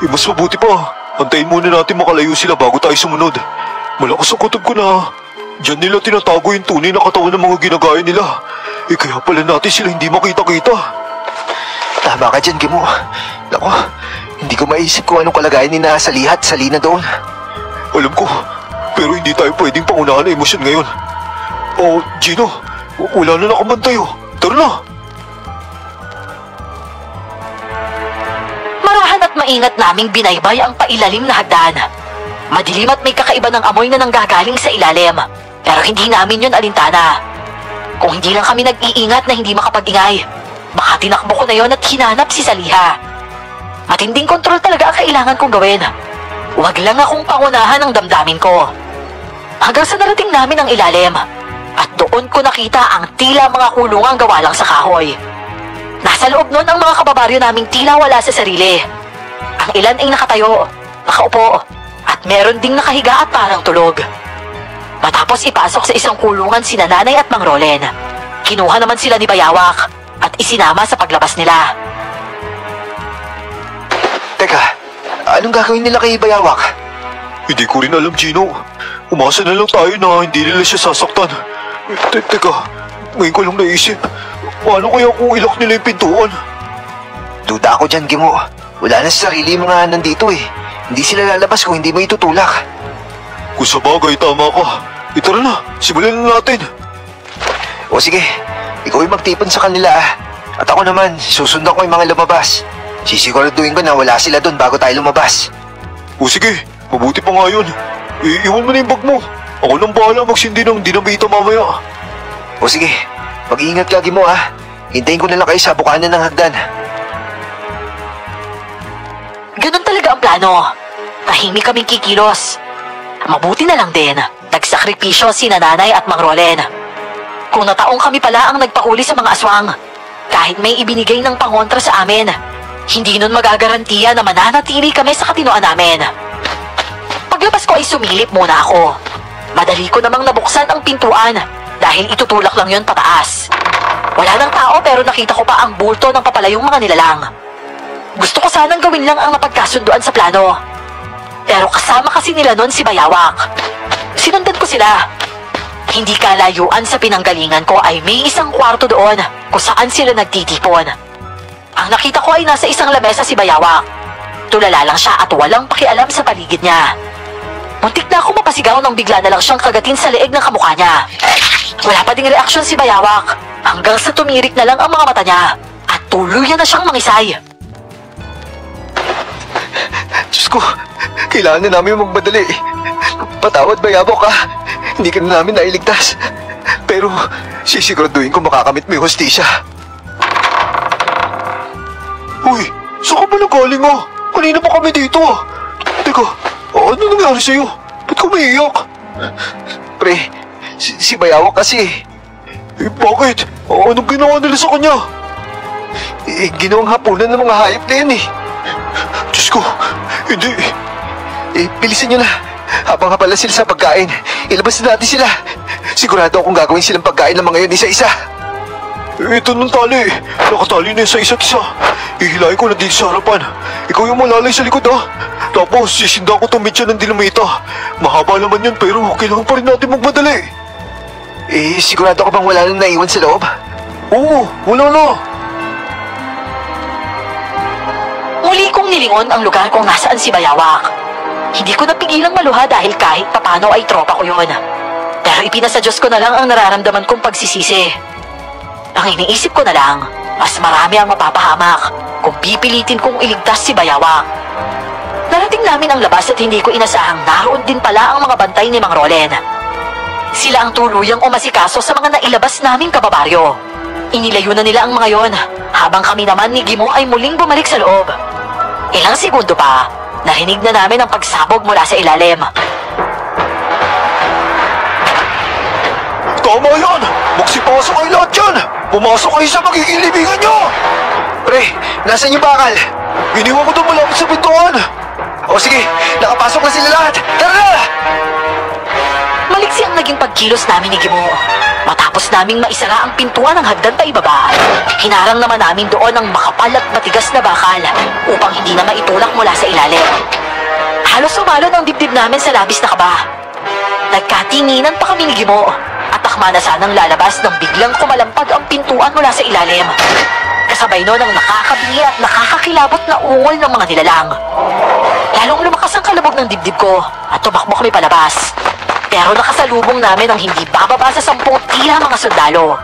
Mas mabuti pa. Antayin muna natin makalayo sila bago tayo sumunod. Malakas ang kutob ko na diyan nila tinatago yung tunay na katawan ng mga ginagaya nila. Kaya pala natin sila hindi makita-kita. Tama ka dyan, Gimo. Naku, hindi ko maisip kung anong kalagayan ni na Saliha at Salina doon. Alam ko, pero hindi tayo pwedeng pangunahan ng emosyon ngayon. Oh, Gino, wala na nakabantay oh. Tara na! Marahan at maingat naming binaybay ang pailalim na hagdan. Madilim at may kakaiba ng amoy na nanggagaling sa ilalim. Pero hindi namin yun alintana. Kung hindi lang kami nag-iingat na hindi makapag-ingay, baka tinakbo ko na yon at hinanap si Saliha. Matinding kontrol talaga ang kailangan kong gawin. Huwag lang akong pangunahan ng damdamin ko. Hanggang sa narating namin ang ilalim, at doon ko nakita ang tila mga kulungang gawa lang sa kahoy. Nasa loob nun ang mga kababaryo naming tila wala sa sarili. Ang ilan ay nakatayo, nakaupo, at meron ding nakahiga at parang tulog. Matapos ipasok sa isang kulungan sina Nanay at Mang Roland, kinuha naman sila ni Bayawak at isinama sa paglabas nila. Teka, anong gagawin nila kay Bayawak? Hindi ko rin alam, Gino. Umasa na lang tayo na hindi nila siya sasaktan. Teka, ngayon ko lang naisip. Paano kaya kung ilok nila yung pintuan? Duda ako dyan, Gimo. Wala na sa sarili yung mga nandito eh. Hindi sila lalabas kung hindi mo itutulak. Kung sa bagay, tama ka. Tara na, simulan na natin. O sige, ikaw yung magtipon sa kanila ah. At ako naman, susundan ko yung mga lumabas. Sisiguraduhin ko na wala sila doon bago tayo lumabas. O sige, mabuti pa nga yun. Iwan mo na yung bag mo. Ako nang bahala magsindi ng dinamita mamaya. O sige, mag-iingat lagi mo ah. Hintayin ko na lang kayo sa bukanan ng hagdan. Ganun talaga ang plano. Tahimik kaming kikilos. Mabuti na lang din, nagsakripisyo sina Nanay at Mang Roland. Kung nataong kami pala ang nagpahuli sa mga aswang, kahit may ibinigay ng pangontra sa amin, hindi nun magagarantiya na mananatili kami sa katinoan namin. Paglabas ko ay sumilip muna ako. Madali ko namang nabuksan ang pintuan dahil itutulak lang yun pataas. Wala nang tao pero nakita ko pa ang bulto ng papalayong mga nilalang. Gusto ko sanang gawin lang ang napagkasunduan sa plano. Pero kasama kasi nila nun si Bayawak. Sinundan ko sila. Hindi kalayuan sa pinanggalingan ko ay may isang kwarto doon kung saan sila nagtitipon. Ang nakita ko ay nasa isang lamesa si Bayawak. Tulala lang siya at walang pakialam sa paligid niya. Muntik na ako mapasigaw nang bigla na lang siyang kagatin sa leeg ng kamukha niya. Wala pa ding reaksyon si Bayawak hanggang sa tumirik na lang ang mga mata niya at tuluyan na siyang mangisay. Diyos ko, kailangan na namin magmadali. Patawad, Bayawak ah. Hindi ka na namin nailigtas. Pero sisiguraduhin ko makakamit mo yung hostisya. Uy, saan ka ba nagaling ah? Kanina pa kami dito ah. Teka, ano nangyari sa'yo? Ba't ka umiiyak? Pre, si Bayawak kasi. Bakit? Anong ginawa nila sa kanya? Ginawang hapunan ng mga hayop na yan eh. Diyos ko, hindi. Bilisan nyo na. Habang hapala sila sa pagkain, ilabas na natin sila. Sigurado akong gagawin silang pagkain ng mga yun isa-isa. Ito ng tali. Nakatali na sa isa't isa. Ihilahin ko na dito sa harapan. Ikaw yung malalay sa likod ha. Tapos sisinda ko itong mitya ng dinamita. Mahaba naman yun pero kailangan pa rin natin magmadali. Sigurado ka bang wala nang naiwan sa loob? Oo, wala na. Muli kong nilingon ang lugar kung nasaan si Bayawak. Hindi ko napigilang maluha dahil kahit papano ay tropa ko yun. Pero ipinasa Diyos ko na lang ang nararamdaman kong pagsisisi. Ang iniisip ko na lang, mas marami ang mapapahamak kung pipilitin kong iligtas si Bayawak. Pagdating namin ang labas at hindi ko inasahang naroon din pala ang mga bantay ni Mang Rolen. Sila ang tuluyang umasikaso sa mga nailabas naming kababaryo. Inilayo na nila ang mga yon, habang kami naman ni Gimo ay muling bumalik sa loob. Ilang segundo pa, narinig na namin ang pagsabog mula sa ilalim. Tama yan! Magsipasok kayo lahat dyan! Pumasok kayo sa magiging libingan nyo! Pre, nasan yung bakal? Iniwan ko doon malapit sa pintuan! O sige, nakapasok na sila lahat! Tara na! Maliksi ang naging pagkilos namin ni Gimo. Matapos naming maisara ang pintuan ng hagdan pa ibaba, hinarang naman namin doon ang makapal at matigas na bakal upang hindi na maitulak mula sa ilalim. Halos sumalon ang dibdib namin sa labis na kaba. Nagkatinginan pa kami ni Gimo at akma na sanang lalabas nang biglang kumalampag ang pintuan mula sa ilalim. Kasabay nun ang nakakabingi at nakakakilabot na ungol ng mga nilalang. Lalong lumakas ang kalabog ng dibdib ko at tumakbo kami palabas. Pero nakasalubong namin ang hindi bababa sa 10 tila mga sundalo.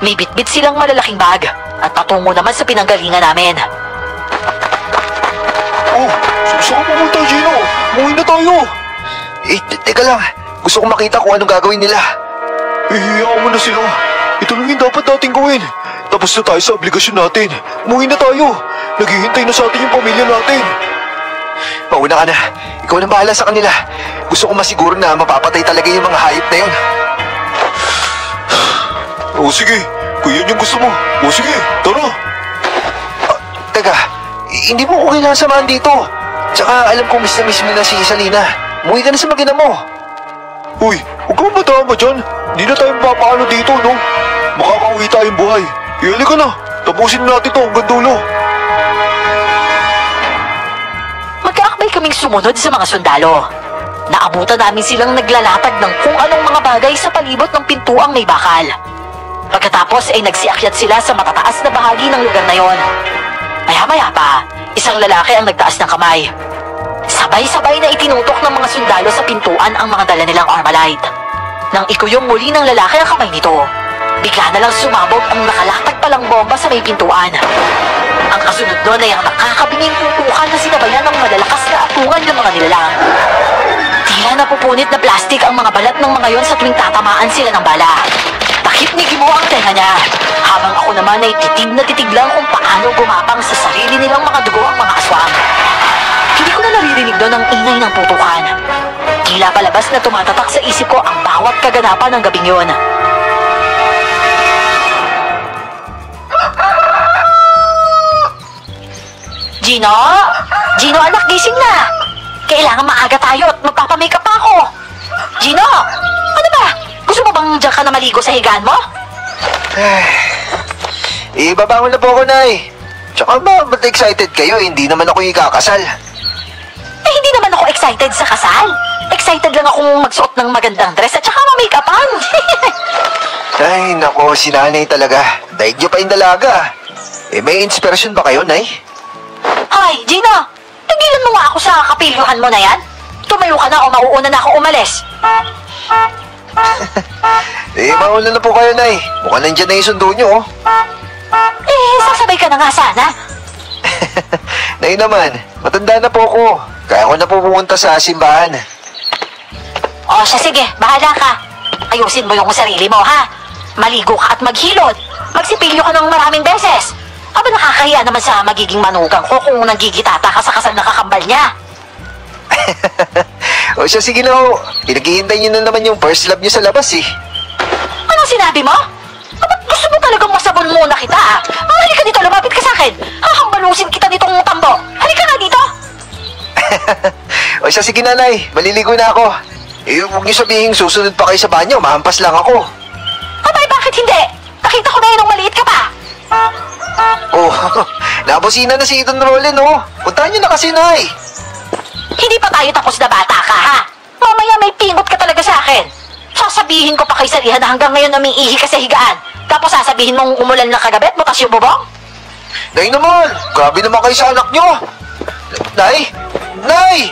May bitbit silang malalaking bag at patungo naman sa pinanggalingan namin. Oh, saan ka pumunta, Gino? Umuwi na tayo! Teka lang. Gusto kong makita kung anong gagawin nila. Ihiyaan mo na sila. Ito lang yung dapat natin gawin. Tapos na tayo sa obligasyon natin. Umuwi na tayo. Naghihintay na sa atin yung pamilya natin. Mauna ka na. Ikaw na bahala sa kanila. Gusto kong masiguro na mapapatay talaga yung mga hayop na yun. O sige, kung yun yung gusto mo. O sige, tara. Teka, hindi mo ko kailangan samahan dito. Tsaka alam kong miss na miss mo na si Salina. Umuwi ka na sa magina mo. Uy, huwag kang matama dyan. Hindi na tayo mapapakalo dito, no? Makakauwi tayong buhay. Iyali ka na. Tapusin natin to hanggang dulo. Magkaakbay kaming sumunod sa mga sundalo. Naabutan namin silang naglalatag ng kung anong mga bagay sa palibot ng pintuang may bakal. Pagkatapos ay nagsiakyat sila sa matataas na bahagi ng lugar na yon. Maya-maya pa, isang lalaki ang nagtaas ng kamay. Sabay-sabay na itinutok ng mga sundalo sa pintuan ang mga dala nilang Armalite. Nang ikuyong muli ng lalaki ang kamay nito, bigla na lang sumabog ang nakalatag palang bomba sa may pintuan. Ang kasunod nun ay ang nakakabinging putukan na sinabayan ng malalakas na atungan ng mga nilalang. Tila napupunit na plastik ang mga balat ng mga yon sa tuwing tatamaan sila ng bala. Takip ni Gimo ang tenga niya, habang ako naman ay titig na titig lang kung paano gumapang sa sarili nilang mga dugo ang mga aswang. Hindi ko na naririnig doon ang ingay ng putukan. Tila palabas na tumatatak sa isip ko ang bawat kaganapan ng gabing yun. Gino? Gino, anak, gising na! Kailangan maaga tayo at magpapamakeup pa ako. Gino! Ano ba? Gusto mo bang diyan ka na maligo sa higaan mo? Ibabangon na po ako, Nay. Tsaka ba, ba't excited kayo? Hindi naman ako ikakasal. Eh, hindi naman ako excited sa kasal. Excited lang akong magsuot ng magandang dress at saka ma-makeupan. Ay, nako, si Nanay talaga. Daig niyo pa yung dalaga. Eh, may inspirasyon ba kayo, Nay? Hoy, Gino! Tigilan mo nga ako sa kapilyuhan mo na yan. Tumayo ka na o mauuna na ako umalis. Mauna na po kayo, Nay. Mukhang nandyan na yung sundo niyo, oh. Sasabay ka na nga sana. Nay naman, matanda na po ako. Kaya ako na po pumunta sa simbahan. O siya, sige, bahala ka. Ayusin mo yung sarili mo, ha? Maligo ka at maghilod. Magsipilyo ka ng maraming beses. Aba, nakakahiya naman sa magiging manugang ko kung nagigitata ka sa kasal na kakambal niya. O siya, sige na ho. Pinaghihintay niyo na naman yung first love niyo sa labas, eh. Anong sinabi mo? Aba, gusto mo talagang masabon muna kita, ah? Halika dito, lumapit ka sa akin. Hahambalusin kita nitong tambo. Halika nga dito. O siya, sige, Nanay. Maliligo na ako. Huwag niyo sabihin susunod pa kayo sa banyo. Mahampas lang ako. Abay, bakit hindi? Nakita ko na yun nung maliit ka pa. Oh, nabusina na si Don Rolen, oh. Puntahan niyo na kasi, Nay. Hindi pa tayo tapos na bata ka, ha? Mamaya may pingot ka talaga sa akin. Sasabihin ko pa kay Salihan na hanggang ngayon umiihi ka sa higaan. Tapos sasabihin mong umulan na kagabi at butas yung bubong? Nay naman, grabe naman kayo sa anak niyo. Nay! Nay!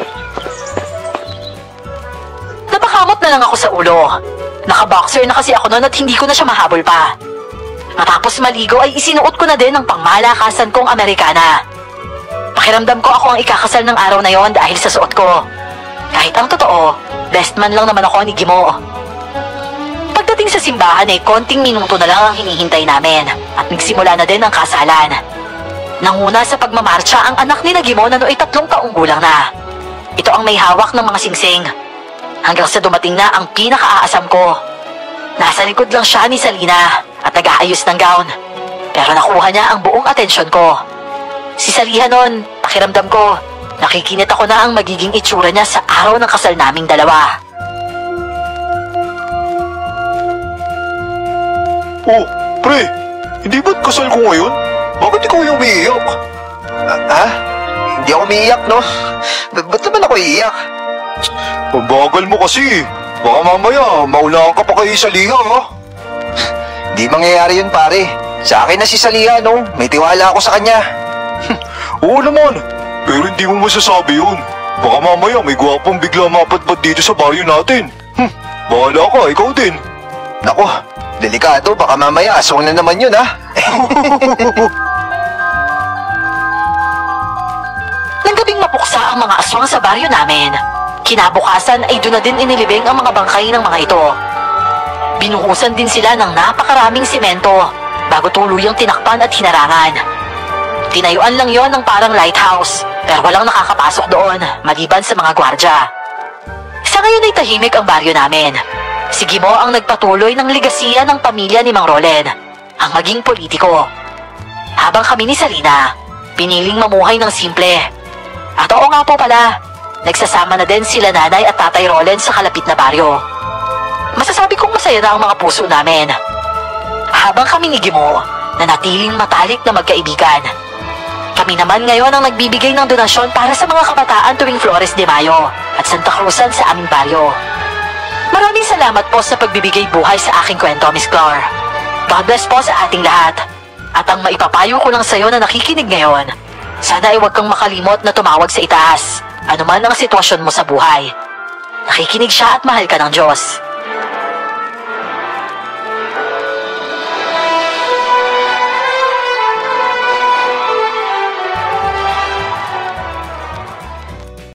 Napakamot na lang ako sa ulo. Naka-boxer na kasi ako noon at hindi ko na siya mahabol pa. Matapos maligo ay isinuot ko na din ang pangmalakasan kong Amerikana. Pakiramdam ko ako ang ikakasal ng araw na yon dahil sa suot ko. Kahit ang totoo, best man lang naman ako ni Gimo. Pagdating sa simbahan ay konting minuto na lang ang hinihintay namin at nagsimula na din ang kasalan. Nanguna sa pagmamarcha ang anak ni Gimo na nooy 3 taong gulang na. Ito ang may hawak ng mga singsing. Hanggang sa dumating na ang pinakaaasam ko. Nasa likod lang siya ni Salina at nag-aayos ng gown. Pero nakuha niya ang buong atensyon ko. Si Saliha nun, pakiramdam ko, nakikinit ako na ang magiging itsura niya sa araw ng kasal naming dalawa. Oh, pre, hindi ba't kasal ko ngayon? Bakit ikaw yung umiiyak? Ha? Hindi ako umiiyak, no? Ba't naman ako iiyak? Ang bagal mo kasi. Baka mamaya, maunahan ka pa kay Saliha, ha? Di mangyayari yun, pare. Sa akin na si Saliha, no? May tiwala ako sa kanya. Oo naman, pero hindi mo masasabi yun. Baka mamaya may gwapong bigla mapadpad dito sa baryo natin. Bahala ka, ikaw din. Nako, delikado. Baka mamaya aswang na naman yun, ha? Nang gabing mapuksa ang mga aswang sa baryo namin, kinabukasan ay doon na din inilibing ang mga bangkay ng mga ito. Binuhusan din sila ng napakaraming simento bago tuluyang tinakpan at hinarangan. Tinayuan lang yon ng parang lighthouse, pero walang nakakapasok doon, maliban sa mga gwardya. Sa ngayon ay tahimik ang baryo namin. Si Gimo ang nagpatuloy ng ligasiya ng pamilya ni Mang Rolen, ang maging politiko. Habang kami ni Salina, piniling mamuhay ng simple. At oo nga po pala, nagsasama na din sila nanay at tatay Rolen sa kalapit na baryo. Masasabi kong masaya na ang mga puso namin. Habang kami ni Gimo, nanatiling matalik na magkaibigan. Kami naman ngayon ang nagbibigay ng donasyon para sa mga kabataan tuwing Flores de Mayo at Santa Cruzan sa aming baryo. Maraming salamat po sa pagbibigay buhay sa aking kwento, Miss Clar. God bless po sa ating lahat. At ang maipapayo ko lang sa iyo na nakikinig ngayon, sana ay huwag kang makalimot na tumawag sa itaas, anuman ang sitwasyon mo sa buhay. Nakikinig siya at mahal ka ng Diyos.